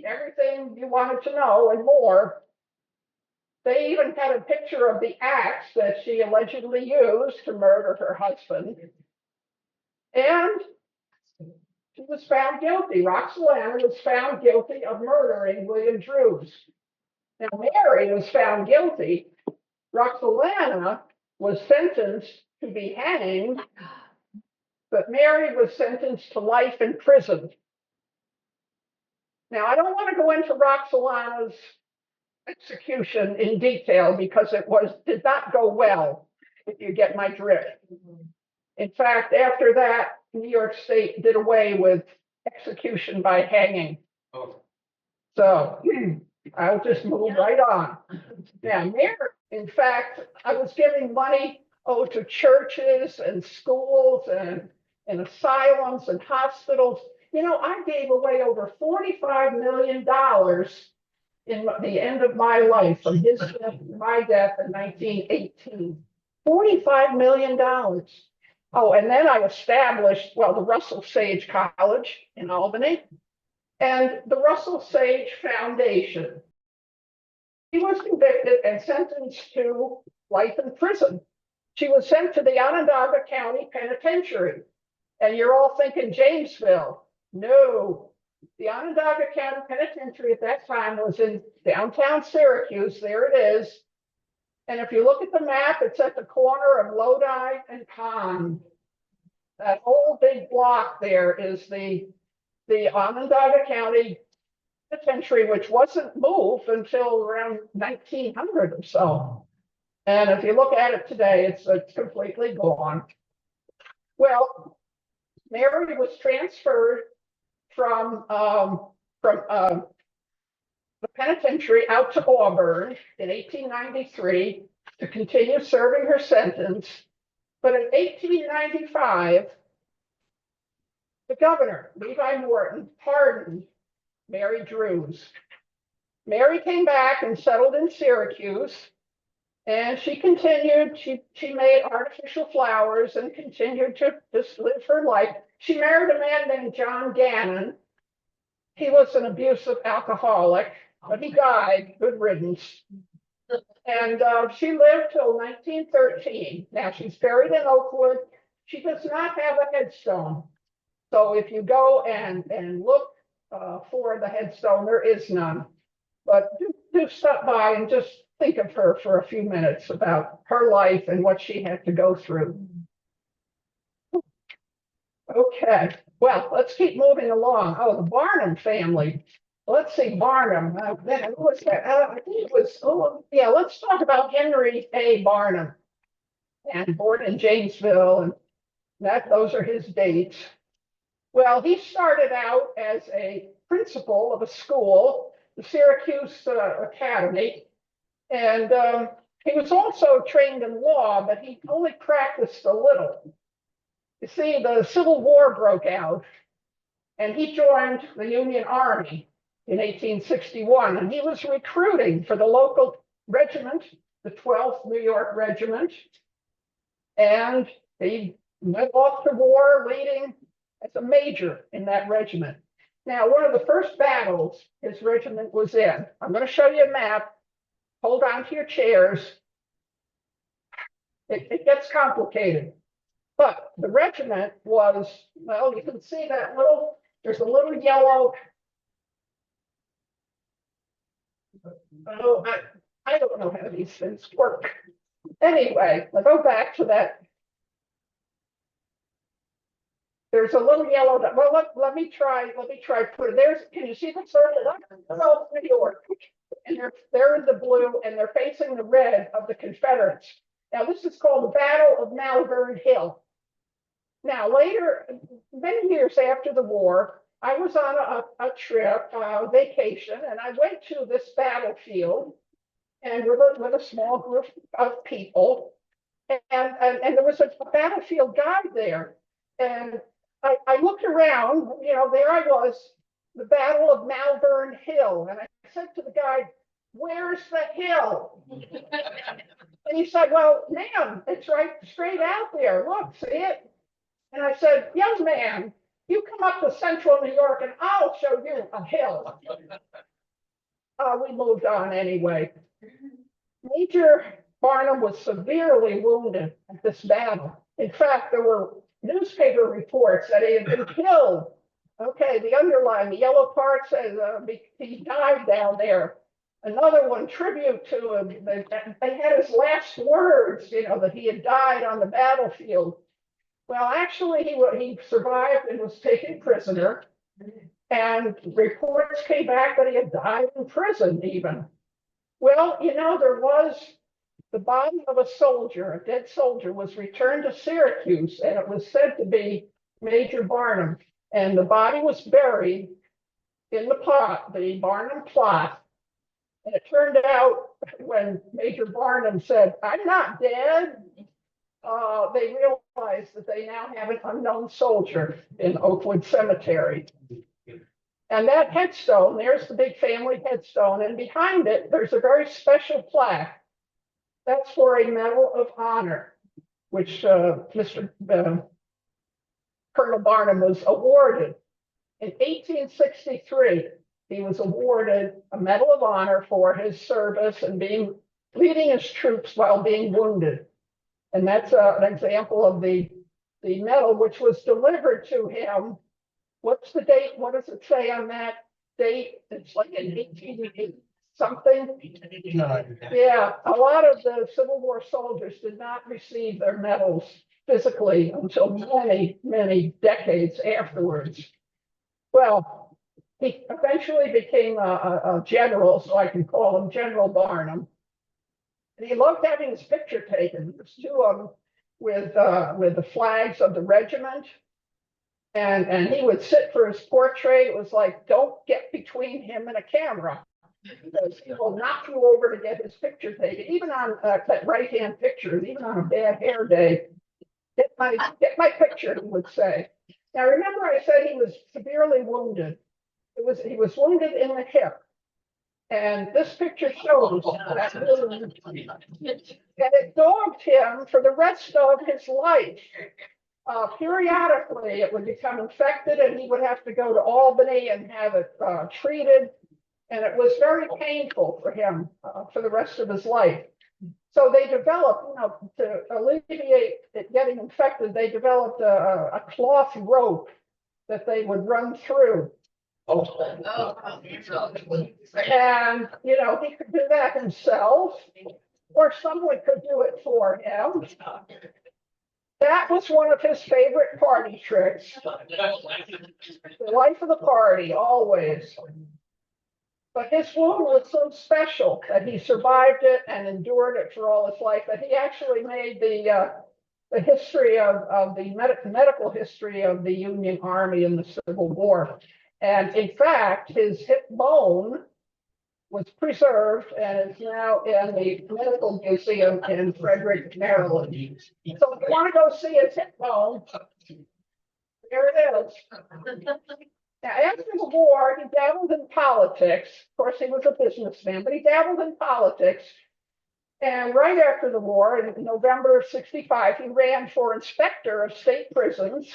everything you wanted to know and more. They even had a picture of the axe that she allegedly used to murder her husband. And she was found guilty. Roxalana was found guilty of murdering William Drews. Now, Mary was found guilty. Roxalana was sentenced to be hanged, but Mary was sentenced to life in prison. Now, I don't want to go into Roxalana's execution in detail because did not go well, if you get my drift. In fact, after that, New York State did away with execution by hanging. So I'll just move right on. Now, in fact, I was giving money to churches and schools and asylums and hospitals. You know, I gave away over $45 million in the end of my life, from his death to my death in 1918. $45 million. Oh, and then I established, well, the Russell Sage College in Albany and the Russell Sage Foundation. She was convicted and sentenced to life in prison. She was sent to the Onondaga County Penitentiary. And you're all thinking Jamesville. No, the Onondaga County Penitentiary at that time was in downtown Syracuse. There it is. And if you look at the map, it's at the corner of Lodi and Pond. That whole big block there is the Onondaga County Penitentiary, which wasn't moved until around 1900 or so. And if you look at it today, it's completely gone. Well, Mary was transferred from the penitentiary out to Auburn in 1893 to continue serving her sentence. But in 1895, the governor, Levi Morton, pardoned Mary Drews. Mary came back and settled in Syracuse, and she continued, she made artificial flowers and continued to just live her life. She married a man named John Gannon. He was an abusive alcoholic, but he died, good riddance. And she lived till 1913. Now she's buried in Oakwood. She does not have a headstone. So if you go and look for the headstone, there is none. But do stop by and just think of her for a few minutes about her life and what she had to go through. Okay, well, let's keep moving along. Oh, the Barnum family. Let's see, Barnum. Who was that? I think it was, let's talk about Henry A. Barnum. And born in Janesville, and those are his dates. Well, he started out as a principal of a school, the Syracuse Academy, and he was also trained in law, but he only practiced a little. You see, the Civil War broke out, and he joined the Union Army in 1861, and he was recruiting for the local regiment, the 12th New York Regiment, and he went off to war leading as a major in that regiment. Now, one of the first battles his regiment was in, I'm going to show you a map. Hold on to your chairs. It gets complicated. But the regiment was, well, you can see that there's a little yellow. Oh, I don't know how these things work. Anyway, I'll go back to that. There's a little yellow, well, let me try put it, can you see the circle? That's New York. And they're in the blue and they're facing the red of the Confederates. Now, this is called the Battle of Malvern Hill. Now, later, many years after the war, I was on a trip, vacation, and I went to this battlefield and with a small group of people. And there was a battlefield guide there. And I looked around, there I was, the Battle of Malvern Hill. And I said to the guide, "Where's the hill?" And he said, "Well, ma'am, it's right straight out there. Look, see it?" And I said, "Young man, you come up to central New York and I'll show you a hill." We moved on anyway. Major Barnum was severely wounded at this battle. In fact, there were newspaper reports that he had been killed. Okay, the underline, the yellow part says he died down there. Another one, tribute to him. They had his last words, that he had died on the battlefield. Well, actually, he survived and was taken prisoner. And reports came back that he had died in prison even. Well, you know, there was the body of a soldier, a dead soldier, was returned to Syracuse, and it was said to be Major Barnum. And the body was buried in the plot, the Barnum plot. And it turned out when Major Barnum said, "I'm not dead," they realized that they now have an unknown soldier in Oakwood Cemetery. And that headstone, there's the big family headstone, and behind it, there's a very special plaque. That's for a Medal of Honor, which Colonel Barnum was awarded. In 1863, he was awarded a Medal of Honor for his service and leading his troops while being wounded. And that's an example of the medal, which was delivered to him. What's the date? What does it say on that date? It's like in 1880 something. Yeah, a lot of the Civil War soldiers did not receive their medals physically until many, many decades afterwards. Well, he eventually became a general, so I can call him General Barnum. And he loved having his picture taken. There's two of them with the flags of the regiment. And he would sit for his portrait. It was like, don't get between him and a camera, because he will knock you over to get his picture taken. Even on that right-hand picture, even on a bad hair day, get my picture, he would say. Now, remember I said he was severely wounded. He was wounded in the hip. And this picture shows that wound. And it dogged him for the rest of his life. Periodically, it would become infected and he would have to go to Albany and have it treated. And it was very painful for him for the rest of his life. So they developed, to alleviate it getting infected, they developed a cloth rope that they would run through. And, he could do that himself, or someone could do it for him. That was one of his favorite party tricks. The life of the party, always. But his wound was so special that he survived it and endured it for all his life that he actually made the history of the medical history of the Union Army in the Civil War. And in fact, his hip bone was preserved and is now in the Medical Museum in Frederick, Maryland. So if you want to go see his hip bone, there it is. Now, after the war, he dabbled in politics. Of course, he was a businessman, but he dabbled in politics. And right after the war, in November of '65, he ran for inspector of state prisons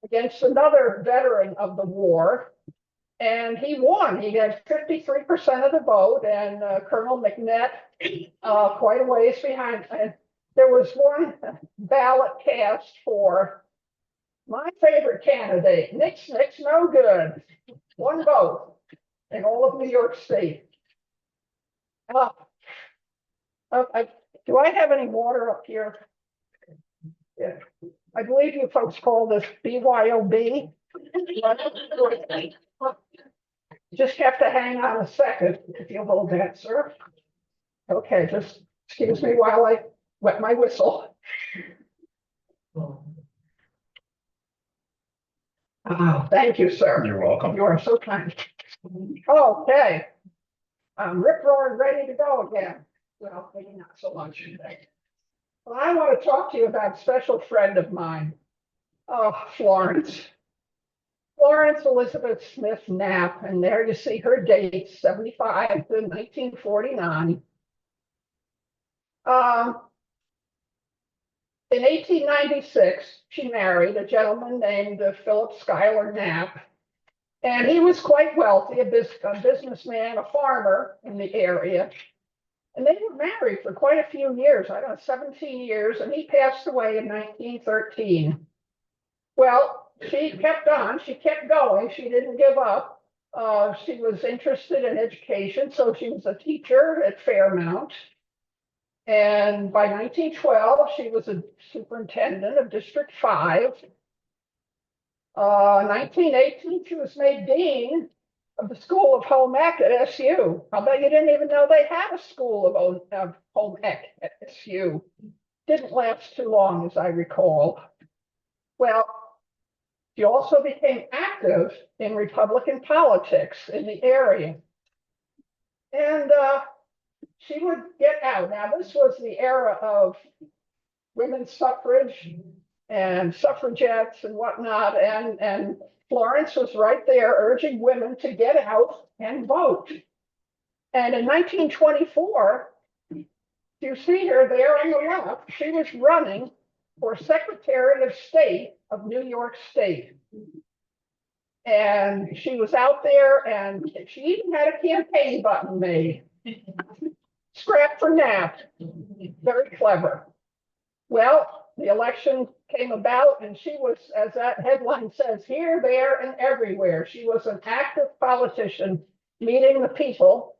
against another veteran of the war. And he won. He had 53% of the vote, and Colonel McNett quite a ways behind. And there was one ballot cast for my favorite candidate, Nick's no good. One vote in all of New York State. Do I have any water up here? Yeah. I believe you folks call this BYOB. Just have to hang on a second if you hold that, sir. Okay, just excuse me while I wet my whistle. Oh, thank you, sir. You're welcome. You are so kind. Okay. I'm rip-roaring ready to go again. Well, maybe not so much. Well, I want to talk to you about a special friend of mine. Oh, Florence. Florence Elizabeth Smith Knapp, and there you see her dates, 75 to 1949. In 1896, she married a gentleman named Philip Schuyler Knapp, and he was quite wealthy, a businessman, a farmer in the area. And they were married for quite a few years, I don't know, 17 years, and he passed away in 1913. Well, she kept on, she kept going, she didn't give up. She was interested in education, so she was a teacher at Fairmount. And by 1912, she was a superintendent of District 5. 1918, she was made dean of the School of Home Ec at SU. I'll bet you didn't even know they had a School of Home Ec at SU. Didn't last too long, as I recall. Well, she also became active in Republican politics in the area. And she would get out. Now, this was the era of women's suffrage and suffragettes and whatnot. And Florence was right there urging women to get out and vote. And in 1924, you see her there on the left, she was running for Secretary of State of New York State. And she was out there and she even had a campaign button made. Scrap for nap. Very clever. Well, the election came about and she was, as that headline says, here, there, and everywhere. She was an active politician meeting the people.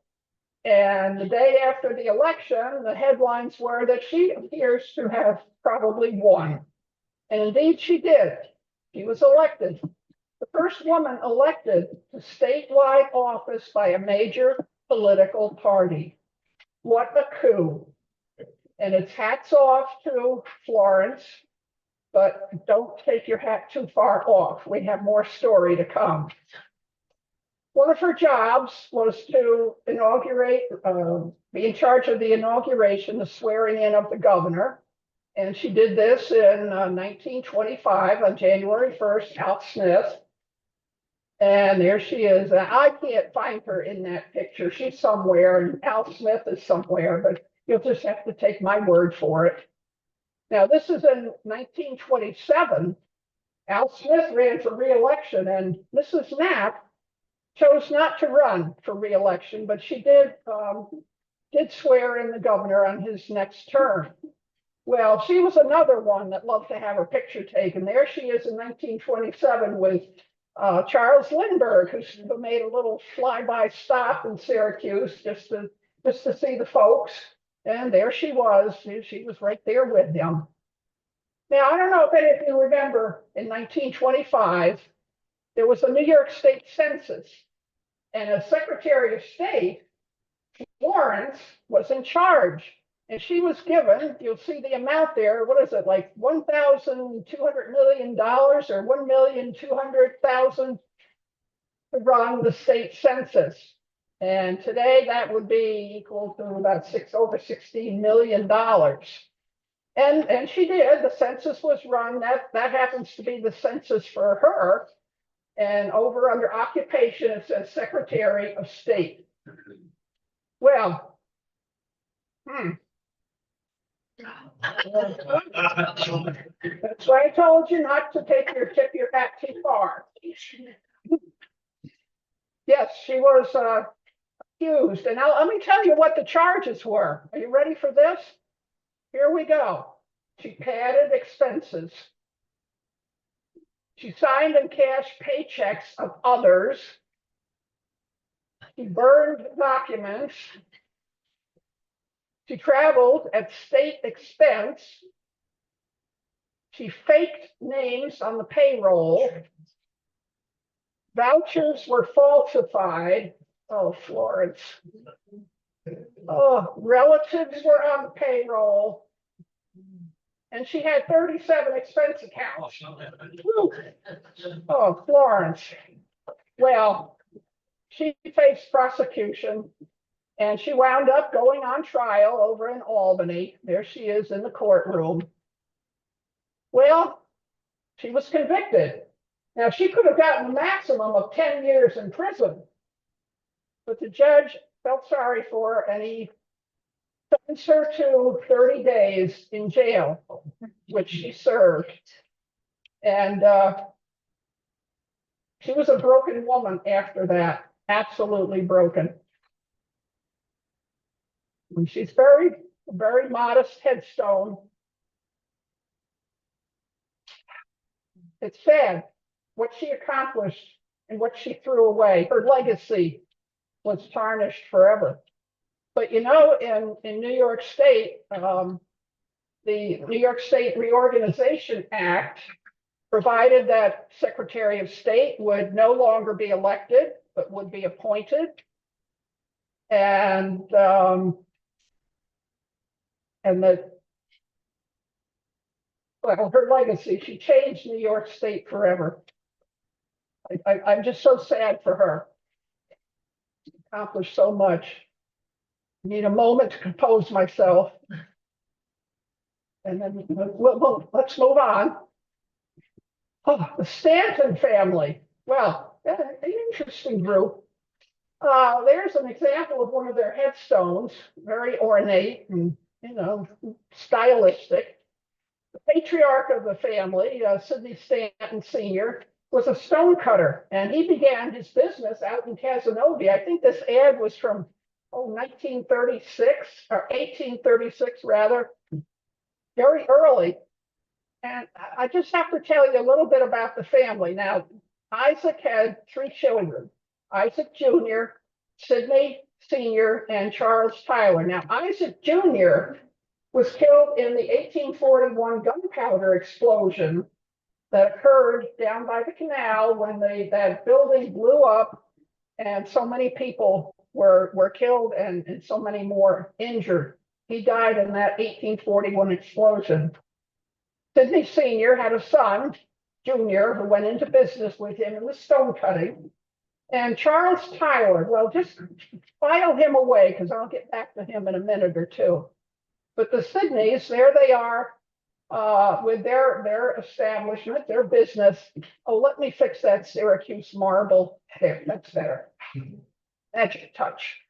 And the day after the election, the headlines were that she appears to have probably won. And indeed she did. She was elected. The first woman elected to statewide office by a major political party. What a coup. And it's hats off to Florence, but don't take your hat too far off. We have more story to come. One of her jobs was to inaugurate, be in charge of the inauguration, the swearing in of the governor. And she did this in 1925 on January 1st, Al Smith. And there she is. I can't find her in that picture. She's somewhere, and Al Smith is somewhere, but you'll just have to take my word for it. Now, this is in 1927. Al Smith ran for re-election, and Mrs. Knapp chose not to run for re-election, but she did swear in the governor on his next term. Well, she was another one that loved to have her picture taken. There she is in 1927 with Charles Lindbergh, who made a little flyby stop in Syracuse just to see the folks. And there she was. She was right there with him. Now, I don't know if any of you remember in 1925, there was a New York State census, and as Secretary of State, Florence was in charge. And she was given, you'll see the amount there, what is it, like $1,200 million or 1,200,000 to run the state census. And today that would be equal to about over $16 million. And she did, the census was run, that happens to be the census for her. And over under occupation, it says Secretary of State. Well, that's why I told you not to tip your hat too far. Yes, she was accused. And now let me tell you what the charges were. Are you ready for this? Here we go. She padded expenses. She signed and cashed paychecks of others. She burned documents. She traveled at state expense. She faked names on the payroll. Vouchers were falsified. Oh, Florence. Oh, relatives were on the payroll. And she had 37 expense accounts. Whew. Oh, Florence. Well, she faced prosecution. And she wound up going on trial over in Albany. There she is in the courtroom. Well, she was convicted. Now, she could have gotten a maximum of 10 years in prison. But the judge felt sorry for her and he sentenced her to 30 days in jail, which she served. And she was a broken woman after that, absolutely broken. And she's buried, a very modest headstone. It's sad what she accomplished and what she threw away. Her legacy was tarnished forever. But you know, in New York State, the New York State Reorganization Act provided that Secretary of State would no longer be elected, but would be appointed. And well, her legacy, she changed New York State forever. I'm just so sad for her. Accomplished so much. Need a moment to compose myself. And then let's move on. Oh, the Stanton family. Well, an interesting group. There's an example of one of their headstones, very ornate and, stylistic. The patriarch of the family, Sidney Stanton Sr., was a stone cutter, and he began his business out in Casanova. I think this ad was from 1936 or 1836 rather, very early. And I just have to tell you a little bit about the family. Now, Isaac had 3 children, Isaac Jr., Sidney Sr., and Charles Tyler. Now, Isaac Jr. was killed in the 1841 gunpowder explosion that occurred down by the canal when that building blew up and so many people were killed and so many more injured. He died in that 1841 explosion. Sidney Sr. had a son, Jr., who went into business with him in the stone cutting. And Charles Tyler, well, just file him away because I'll get back to him in a minute or two. But the Sidneys, there they are with their establishment, their business. Oh, let me fix that Syracuse marble. There, that's better. Magic touch.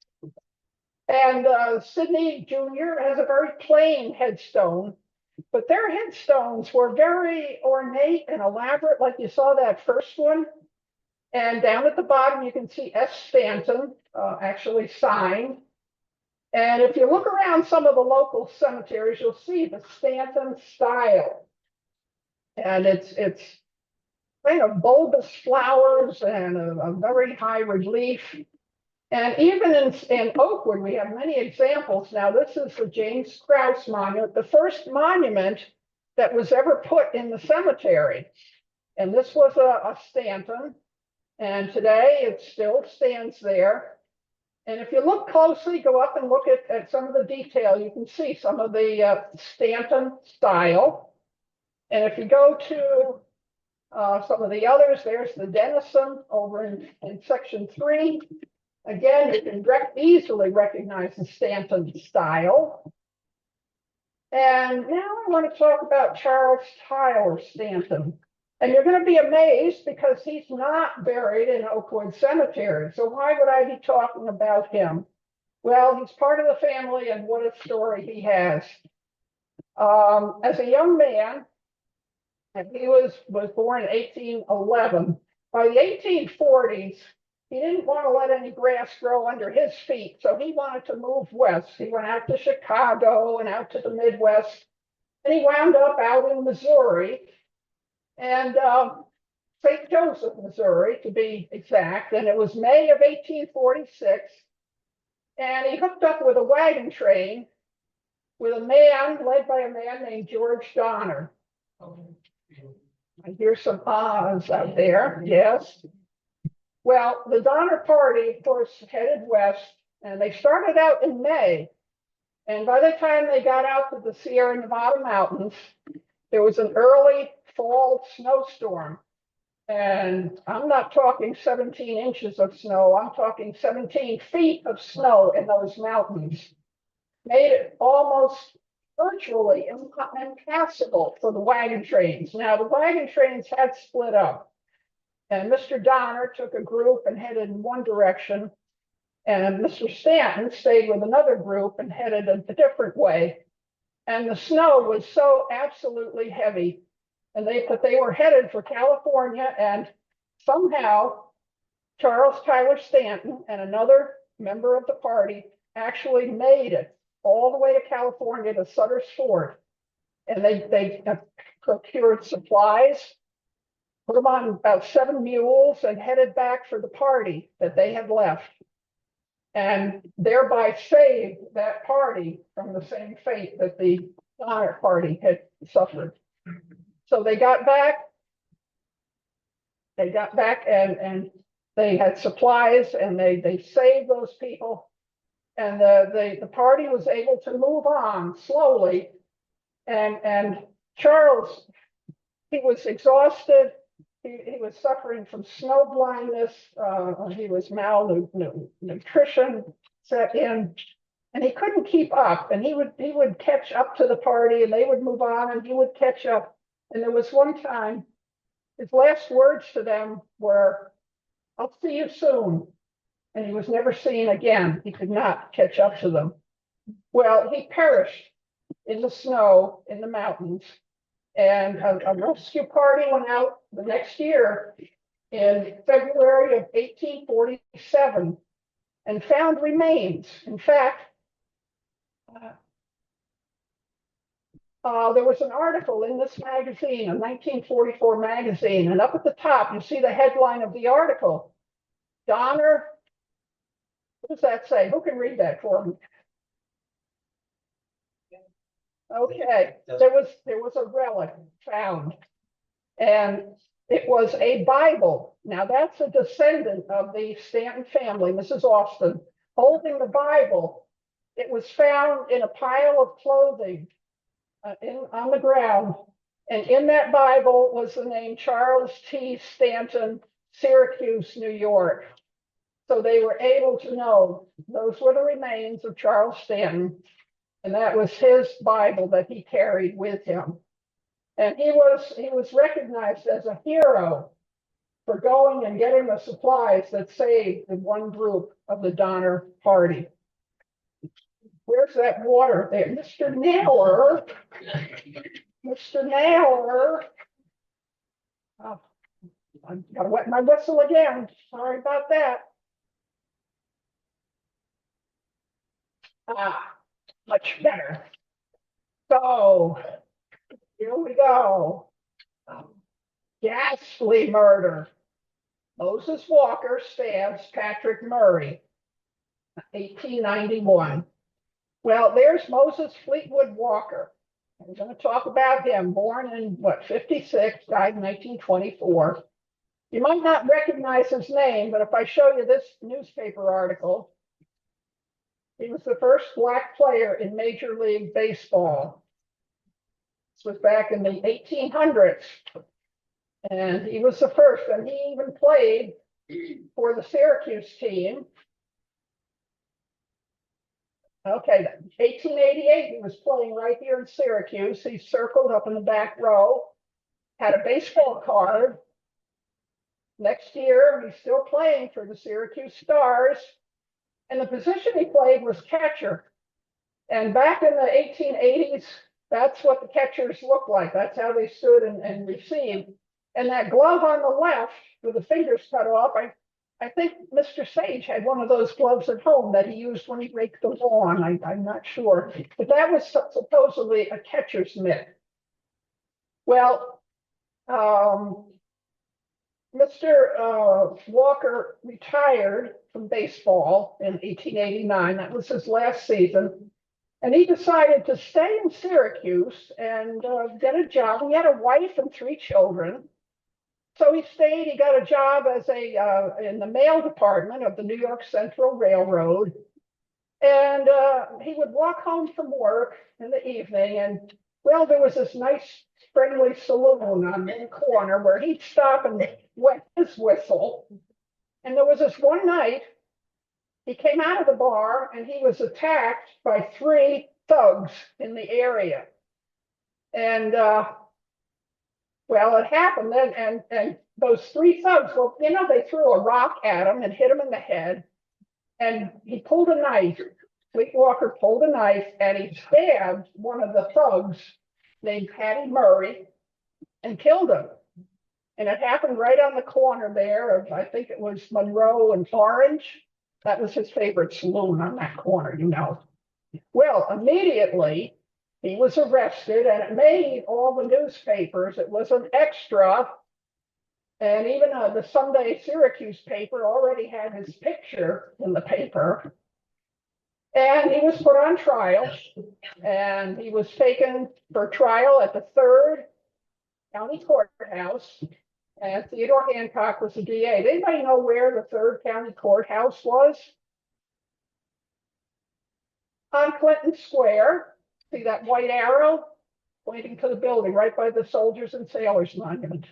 And Sidney Jr. has a very plain headstone, but their headstones were very ornate and elaborate, like you saw that first one. And down at the bottom, you can see S. Stanton actually signed. And if you look around some of the local cemeteries, you'll see the Stanton style. And it's kind of bulbous flowers and a very high relief. And even in Oakwood, we have many examples. Now, this is the James Krause Monument, the first monument that was ever put in the cemetery. And this was a Stanton. And today it still stands there. And if you look closely, go up and look at some of the detail, you can see some of the Stanton style. And if you go to some of the others, there's the Denison over in section 3. Again, you can easily recognize the Stanton style. And now I want to talk about Charles Tyler Stanton. And you're going to be amazed because he's not buried in Oakwood Cemetery. So why would I be talking about him? Well, he's part of the family, and what a story he has. As a young man, and he was born in 1811. By the 1840s, he didn't want to let any grass grow under his feet, so he wanted to move west. He went out to Chicago and out to the Midwest, and he wound up out in Missouri. And St. Joseph, Missouri, to be exact. And it was May of 1846. And he hooked up with a wagon train with a man led by a man named George Donner. I hear some ahs out there. Yes. Well, the Donner Party, of course, headed west, and they started out in May. And by the time they got out to the Sierra Nevada mountains, there was an early fall snowstorm. And I'm not talking 17 inches of snow, I'm talking 17 feet of snow in those mountains. Made it almost virtually impassable for the wagon trains. Now, the wagon trains had split up. And Mr. Donner took a group and headed in one direction. And Mr. Stanton stayed with another group and headed a different way. And the snow was so absolutely heavy. And they were headed for California, and somehow Charles Tyler Stanton and another member of the party actually made it all the way to California to Sutter's Fort. And they procured supplies, put them on about 7 mules, and headed back for the party that they had left. And thereby saved that party from the same fate that the Donner Party had suffered. So they got back, They got back and they had supplies and they saved those people. And the party was able to move on slowly. And Charles, he was exhausted. He was suffering from snow blindness. He was malnutrition set in, and he couldn't keep up. And he would catch up to the party, and they would move on, and he would catch up. And there was one time, his last words to them were, "I'll see you soon." And he was never seen again. He could not catch up to them. Well, he perished in the snow in the mountains. And a rescue party went out the next year in February of 1847 and found remains. In fact, there was an article in this magazine, a 1944 magazine, and up at the top, you see the headline of the article, Donner. What does that say? Who can read that for me? Okay, there was a relic found, and it was a Bible. Now that's a descendant of the Stanton family, Mrs. Austin, holding the Bible. It was found in a pile of clothing on the ground, and in that Bible was the name Charles T. Stanton, Syracuse, New York. So they were able to know those were the remains of Charles Stanton. And that was his Bible that he carried with him. And he was recognized as a hero for going and getting the supplies that saved the one group of the Donner Party. Where's that water there? Mr. Naylor. Mr. Naylor. Oh, I've got to wet my whistle again. Sorry about that. Much better. So here we go. Ghastly murder. Moses Walker stabs Patrick Murray, 1891. Well, there's Moses Fleetwood Walker. I'm going to talk about him, born in 56, died in 1924. You might not recognize his name, but if I show you this newspaper article, he was the first Black player in Major League Baseball. This was back in the 1800s. And he was the first, and he even played for the Syracuse team. Okay, 1888, he was playing right here in Syracuse. He circled up in the back row, had a baseball card. Next year, he's still playing for the Syracuse Stars. And the position he played was catcher. And back in the 1880s, that's what the catchers looked like. That's how they stood and received. And that glove on the left with the fingers cut off, I think Mr. Sage had one of those gloves at home that he used when he raked the lawn. I'm not sure. But that was supposedly a catcher's mitt. Well, Mr. Walker retired from baseball in 1889. That was his last season. And he decided to stay in Syracuse and get a job. He had a wife and 3 children. So he stayed. He got a job as in the mail department of the New York Central Railroad. And he would walk home from work in the evening. And, well, there was this nice friendly saloon on the corner where he'd stop and wet his whistle. And there was this one night, he came out of the bar and he was attacked by 3 thugs in the area. And, well, it happened then, and those 3 thugs, well, you know, they threw a rock at him and hit him in the head. And he pulled a knife. Fleet Walker pulled a knife and he stabbed one of the thugs named Patty Murray and killed him. And it happened right on the corner there of, I think it was Monroe and Orange. That was his favorite saloon on that corner, you know. Well, immediately he was arrested and it made all the newspapers. It was an extra. And even the Sunday Syracuse paper already had his picture in the paper. And he was put on trial, and he was taken for trial at the 3rd County Courthouse. And Theodore Hancock was the DA. Does anybody know where the Third County Courthouse was? On Clinton Square. See that white arrow pointing to the building right by the Soldiers and Sailors Monument.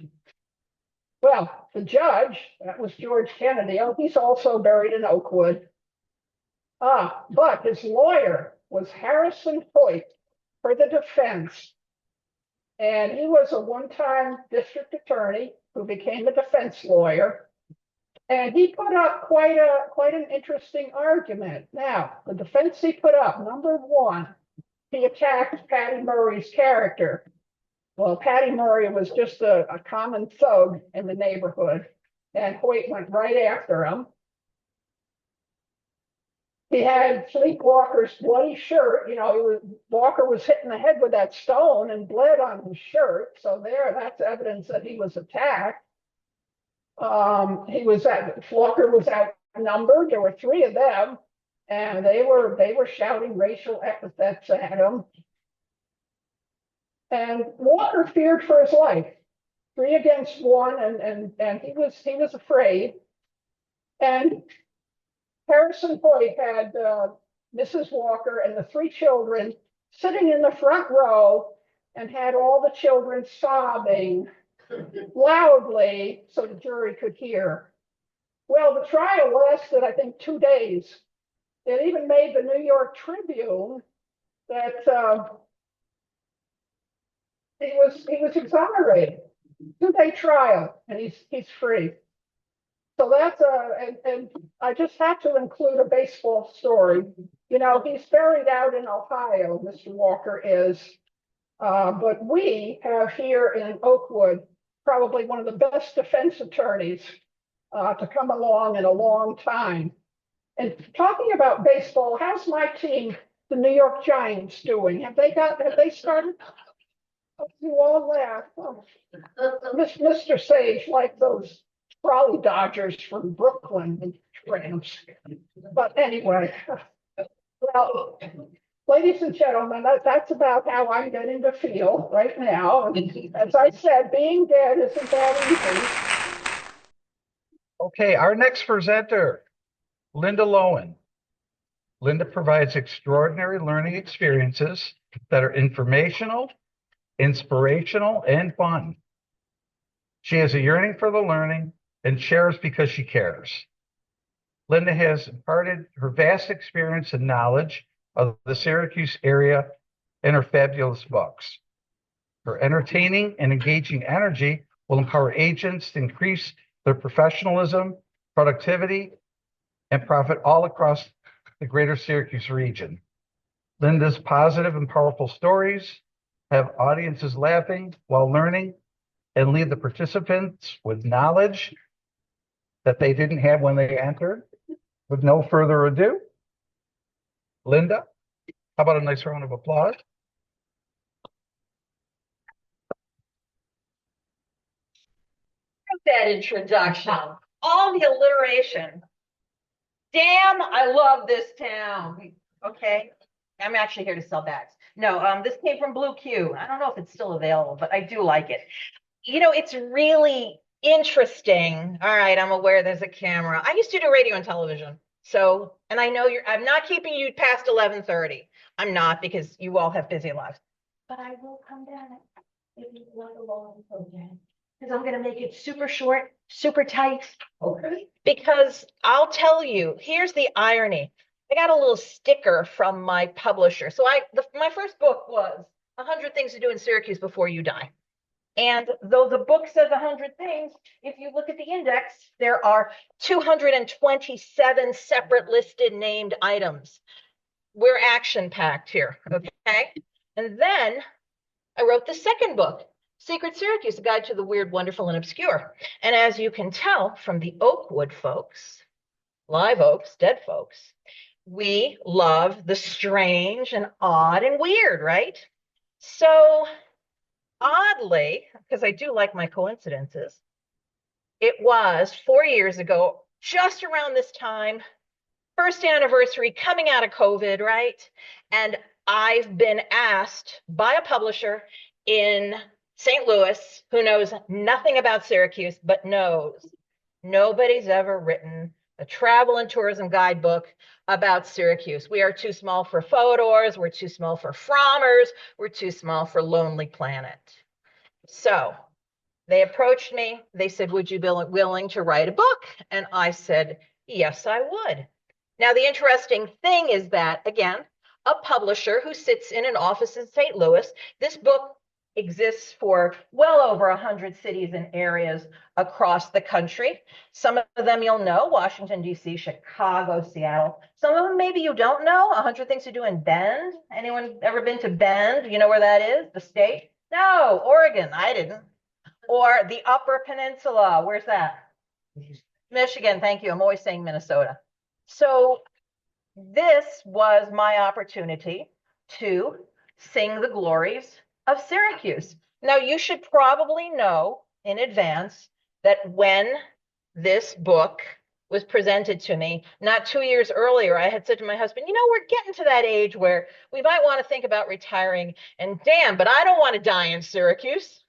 Well, the judge, that was George Kennedy. Oh, he's also buried in Oakwood. But his lawyer was Harrison Hoyt for the defense. And he was a one-time district attorney who became a defense lawyer. And he put up quite an interesting argument. Now, the defense he put up, number one, he attacked Patty Murray's character. Well, Patty Murray was just a common thug in the neighborhood, and Hoyt went right after him. He had Sleepwalker's bloody shirt. You know, Walker was hit in the head with that stone and bled on his shirt. So that's evidence that he was attacked. Walker was outnumbered. There were three of them, and they were shouting racial epithets at him. And Walker feared for his life. 3 against 1, and he was afraid. And Harrison Hoyt had Mrs. Walker and the 3 children sitting in the front row and had all the children sobbing loudly so the jury could hear. Well, the trial lasted, I think, 2 days. It even made the New York Tribune that he was exonerated. 2-day trial, and he's free. So that's and I just have to include a baseball story. You know, he's buried out in Ohio, Mr. Walker is. But we have here in Oakwood probably one of the best defense attorneys to come along in a long time. And talking about baseball, how's my team, the New York Giants, doing? Have they started? You all laugh. Oh. Mr. Sage, like those trolley dodgers from Brooklyn and tramps. But anyway, well, ladies and gentlemen, that's about how I'm getting to feel right now. As I said, being dead isn't that easy. Okay, our next presenter, Linda Lowen. Linda provides extraordinary learning experiences that are informational, inspirational, and fun. She has a yearning for the learning and shares because she cares. Linda has imparted her vast experience and knowledge of the Syracuse area in her fabulous books. Her entertaining and engaging energy will empower agents to increase their professionalism, productivity, and profit all across the greater Syracuse region. Linda's positive and powerful stories have audiences laughing while learning and leave the participants with knowledge that they didn't have when they entered. With no further ado, Linda, how about a nice round of applause? That introduction, all the alliteration. Damn, I love this town. Okay, I'm actually here to sell bags. No, this came from Blue Q. I don't know if it's still available, but I do like it. You know, it's really interesting. All right, I'm aware there's a camera. I used to do radio and television. So, and I know I'm not keeping you past 11:30. I'm not, because you all have busy lives. But I will come down if you want a long program, because I'm going to make it super short, super tight. Okay. Because I'll tell you, here's the irony. I got a little sticker from my publisher. So my first book was 100 Things to Do in Syracuse Before You Die. And though the book says 100 things, if you look at the index, there are 227 separate listed named items. We're action-packed here, okay? And then I wrote the second book, Secret Syracuse, A Guide to the Weird, Wonderful, and Obscure. And as you can tell from the Oakwood folks, live oaks, dead folks, we love the strange and odd and weird, right? So oddly, because I do like my coincidences, it was 4 years ago, just around this time, first anniversary coming out of COVID, right? And I've been asked by a publisher in St. Louis, who knows nothing about Syracuse, but knows nobody's ever written a travel and tourism guidebook about Syracuse. We are too small for Fodors, we're too small for Frommers, we're too small for Lonely Planet. So they approached me. They said, would you be willing to write a book? And I said, yes, I would. Now, the interesting thing is that, again, a publisher who sits in an office in St. Louis, this book exists for well over 100 cities and areas across the country. Some of them you'll know, Washington, D.C., Chicago, Seattle. Some of them maybe you don't know, 100 Things to Do in Bend. Anyone ever been to Bend? You know where that is, the state? No, Oregon, I didn't. Or the Upper Peninsula, where's that? Michigan, thank you. I'm always saying Minnesota. So this was my opportunity to sing the glories of Syracuse. Now, you should probably know in advance that when this book was presented to me, not 2 years earlier, I had said to my husband, you know, we're getting to that age where we might want to think about retiring, and damn, but I don't want to die in Syracuse.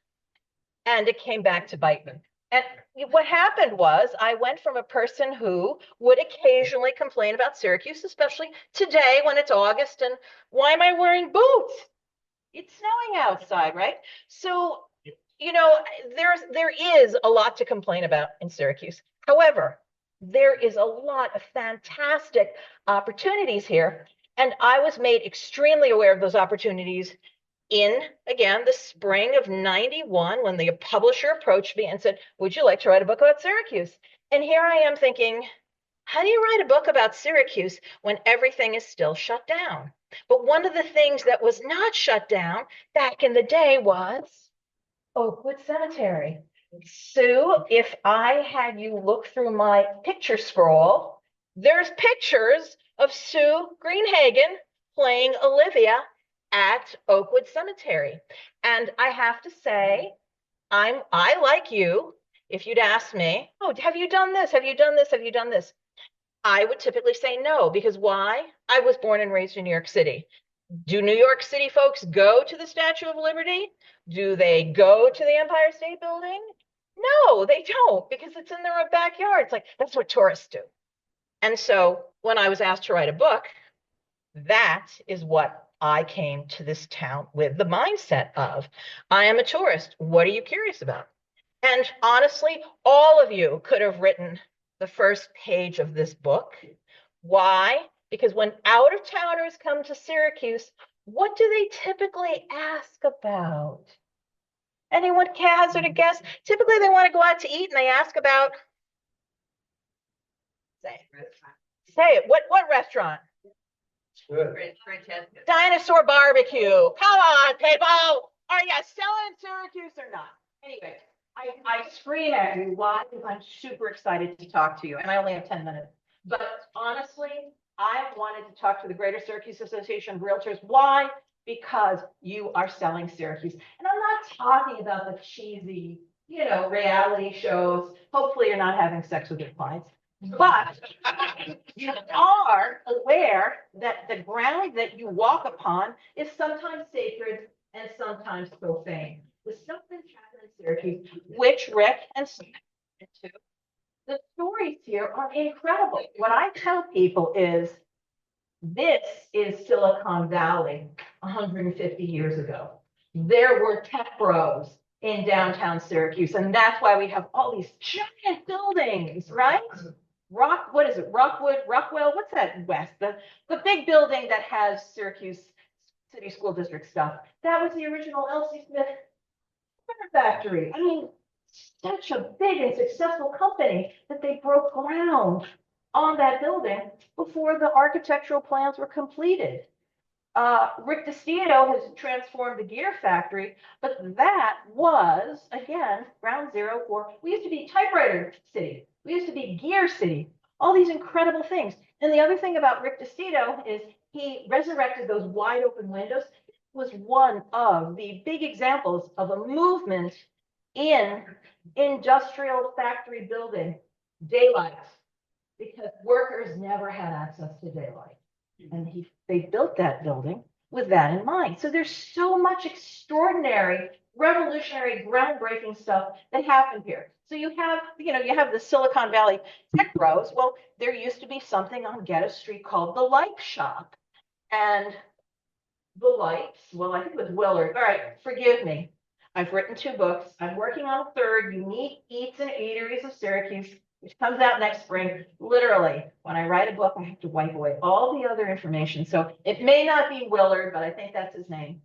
And it came back to bite me. And what happened was I went from a person who would occasionally complain about Syracuse, especially today when it's August, and why am I wearing boots? It's snowing outside, right? So, you know, there is a lot to complain about in Syracuse. However, there is a lot of fantastic opportunities here. And I was made extremely aware of those opportunities in, again, the spring of '91, when the publisher approached me and said, would you like to write a book about Syracuse? And here I am thinking, how do you write a book about Syracuse when everything is still shut down? But one of the things that was not shut down back in the day was Oakwood Cemetery. Sue, if I had you look through my picture scroll, there's pictures of Sue Greenhagen playing Olivia at Oakwood Cemetery. And I have to say, I like you, if you'd ask me, oh, have you done this? Have you done this? Have you done this? I would typically say no, because why? I was born and raised in New York City. Do New York City folks go to the Statue of Liberty? Do they go to the Empire State Building? No, they don't, because it's in their backyard. It's like, that's what tourists do. And so when I was asked to write a book, that is what I came to this town with, the mindset of, I am a tourist. What are you curious about? And honestly, all of you could have written the first page of this book. Why? Because when out-of-towners come to Syracuse, what do they typically ask about? Anyone hazard a guess? Typically, they want to go out to eat and they ask about, say it. What restaurant? Dinosaur barbecue. Come on, people. Are you selling Syracuse or not? Anyway, I scream at you. Why? Because I'm super excited to talk to you. And I only have 10 minutes. But honestly, I wanted to talk to the Greater Syracuse Association of Realtors. Why? Because you are selling Syracuse. And I'm not talking about the cheesy, you know, reality shows. Hopefully you're not having sex with your clients. But you are aware that the ground that you walk upon is sometimes sacred and sometimes profane. With something happened in Syracuse, which Rick and into, the stories here are incredible. What I tell people is this is Silicon Valley 150 years ago. There were tech bros in downtown Syracuse, and that's why we have all these giant buildings, right? What is it? Rockwell, what's that west? The big building that has Syracuse City School District stuff. That was the original L.C. Smith factory. I mean, such a big and successful company that they broke ground on that building before the architectural plans were completed. Rick DeStino has transformed the gear factory, but that was, again, ground zero for, we used to be typewriter city. We used to be gear city, all these incredible things. And the other thing about Rick DeStino is he resurrected those wide open windows. It was one of the big examples of a movement in industrial factory building, daylight, because workers never had access to daylight. And they built that building with that in mind. So there's so much extraordinary revolutionary, groundbreaking stuff that happened here. So you have the Silicon Valley tech bros. Well, there used to be something on Geddes Street called the Light Shop. And the lights, well, I think it was Willard. All right, forgive me. I've written 2 books. I'm working on a third, Unique Eats and Eateries of Syracuse, which comes out next spring. Literally, when I write a book, I have to wipe away all the other information. So it may not be Willard, but I think that's his name.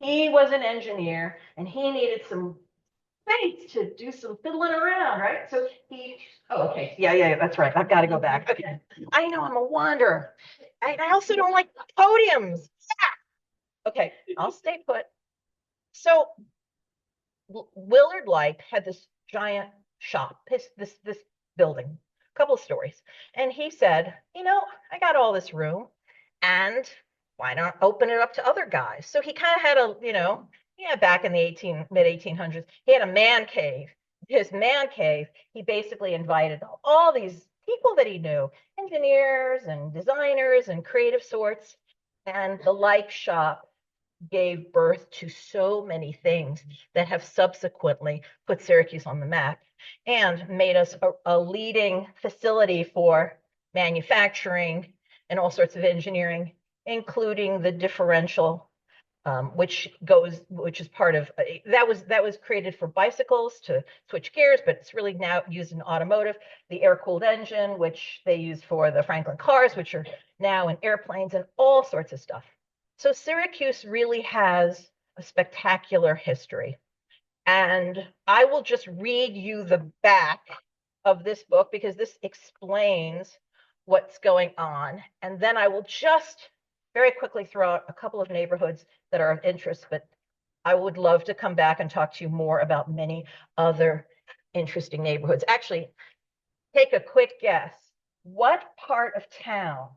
He was an engineer and he needed some space to do some fiddling around, right? So okay, yeah, that's right. I've got to go back. Okay, I know I'm a wanderer. I also don't like podiums. Okay, I'll stay put. So Willard Light had this giant shop, this building, a couple of stories. And he said, I got all this room and why not open it up to other guys? So he kind of had back in the mid 1800s, he had a man cave. His man cave, he basically invited all these people that he knew, engineers and designers and creative sorts. And the Light Shop gave birth to so many things that have subsequently put Syracuse on the map and made us a leading facility for manufacturing and all sorts of engineering, including the differential, which is part of that was created for bicycles to switch gears, but it's really now used in automotive. The air-cooled engine, which they use for the Franklin cars, which are now in airplanes and all sorts of stuff. So Syracuse really has a spectacular history. And I will just read you the back of this book because this explains what's going on. And then I will just very quickly throw out a couple of neighborhoods that are of interest, but I would love to come back and talk to you more about many other interesting neighborhoods. Actually, take a quick guess. What part of town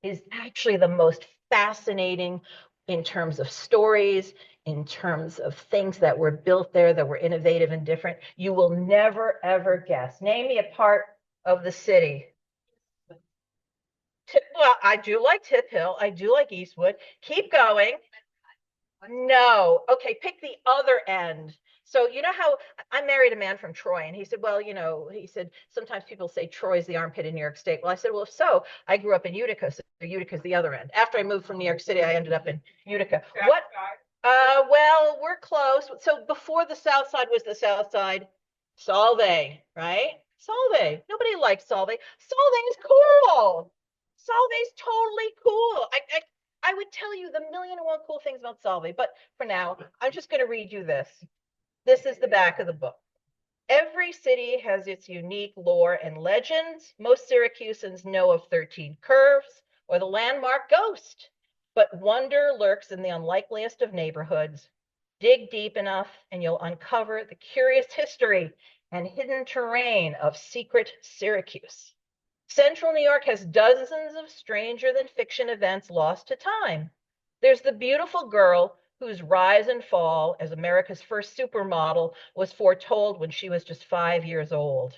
is actually the most fascinating in terms of stories, in terms of things that were built there that were innovative and different? You will never, ever guess. Name me a part of the city. Well, I do like Tip Hill. I do like Eastwood. Keep going. No. Okay, pick the other end. So you know how I married a man from Troy and he said, well, he said, sometimes people say Troy's the armpit in New York State. Well, I said, well, so I grew up in Utica, so Utica's the other end. After I moved from New York City, I ended up in Utica. What? Well, we're close. So before the South Side was the South Side, Solvay, right? Solvay. Nobody likes Solvay. Solvay's cool. Solvay's totally cool. I would tell you the million and one cool things about Solvay, but for now, I'm just going to read you this. This is the back of the book. Every city has its unique lore and legends. Most Syracusans know of 13 Curves or the landmark Ghost, but wonder lurks in the unlikeliest of neighborhoods. Dig deep enough and you'll uncover the curious history and hidden terrain of secret Syracuse. Central New York has dozens of stranger than fiction events lost to time. There's the beautiful girl whose rise and fall as America's first supermodel was foretold when she was just 5 years old.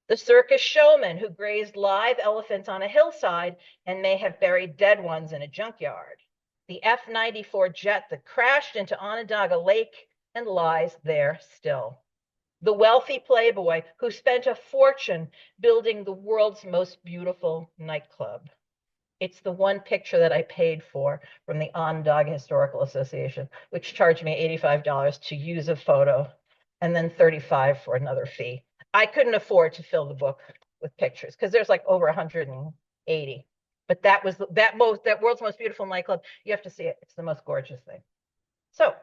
The circus showman who grazed live elephants on a hillside and may have buried dead ones in a junkyard. The F-94 jet that crashed into Onondaga Lake and lies there still. The wealthy playboy who spent a fortune building the world's most beautiful nightclub. It's the one picture that I paid for from the Onondaga Historical Association, which charged me $85 to use a photo and then $35 for another fee. I couldn't afford to fill the book with pictures because there's like over 180. But that was that world's most beautiful nightclub. You have to see it. It's the most gorgeous thing. So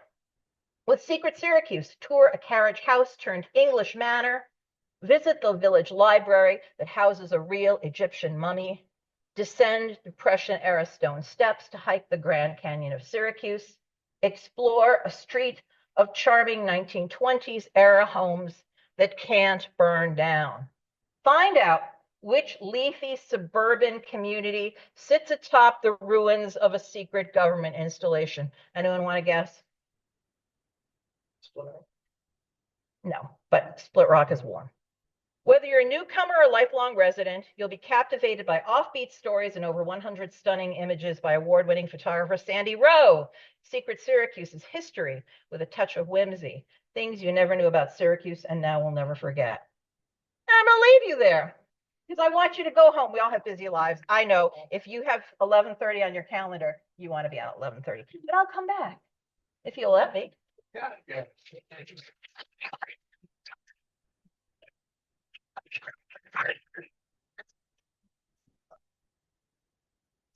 with Secret Syracuse, tour a carriage house turned English manor, visit the village library that houses a real Egyptian mummy, descend Depression-era stone steps to hike the Grand Canyon of Syracuse, explore a street of charming 1920s era homes that can't burn down. Find out which leafy suburban community sits atop the ruins of a secret government installation. Anyone want to guess? No, but Split Rock is warm. Whether you're a newcomer or lifelong resident, you'll be captivated by offbeat stories and over 100 stunning images by award-winning photographer Sandy Rowe. Secret Syracuse's history with a touch of whimsy. Things you never knew about Syracuse and now will never forget. I'm gonna leave you there because I want you to go home. We all have busy lives. I know if you have 11:30 on your calendar, you want to be out at 11:30, but I'll come back if you'll let me. Yeah.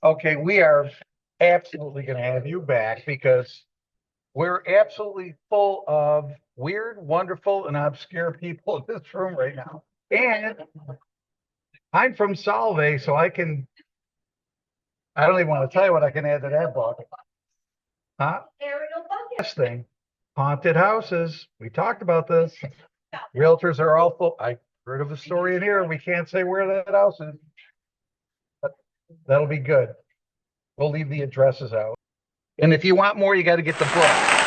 Okay, we are absolutely gonna have you back because we're absolutely full of weird, wonderful, and obscure people in this room right now. And I'm from Solvay, so I don't even want to tell you what I can add to that book. Huh? Aerial bucket. This thing, haunted houses. We talked about this. Realtors are all full. I heard of the story in here. We can't say where that house is. But that'll be good. We'll leave the addresses out. And if you want more, you got to get the book.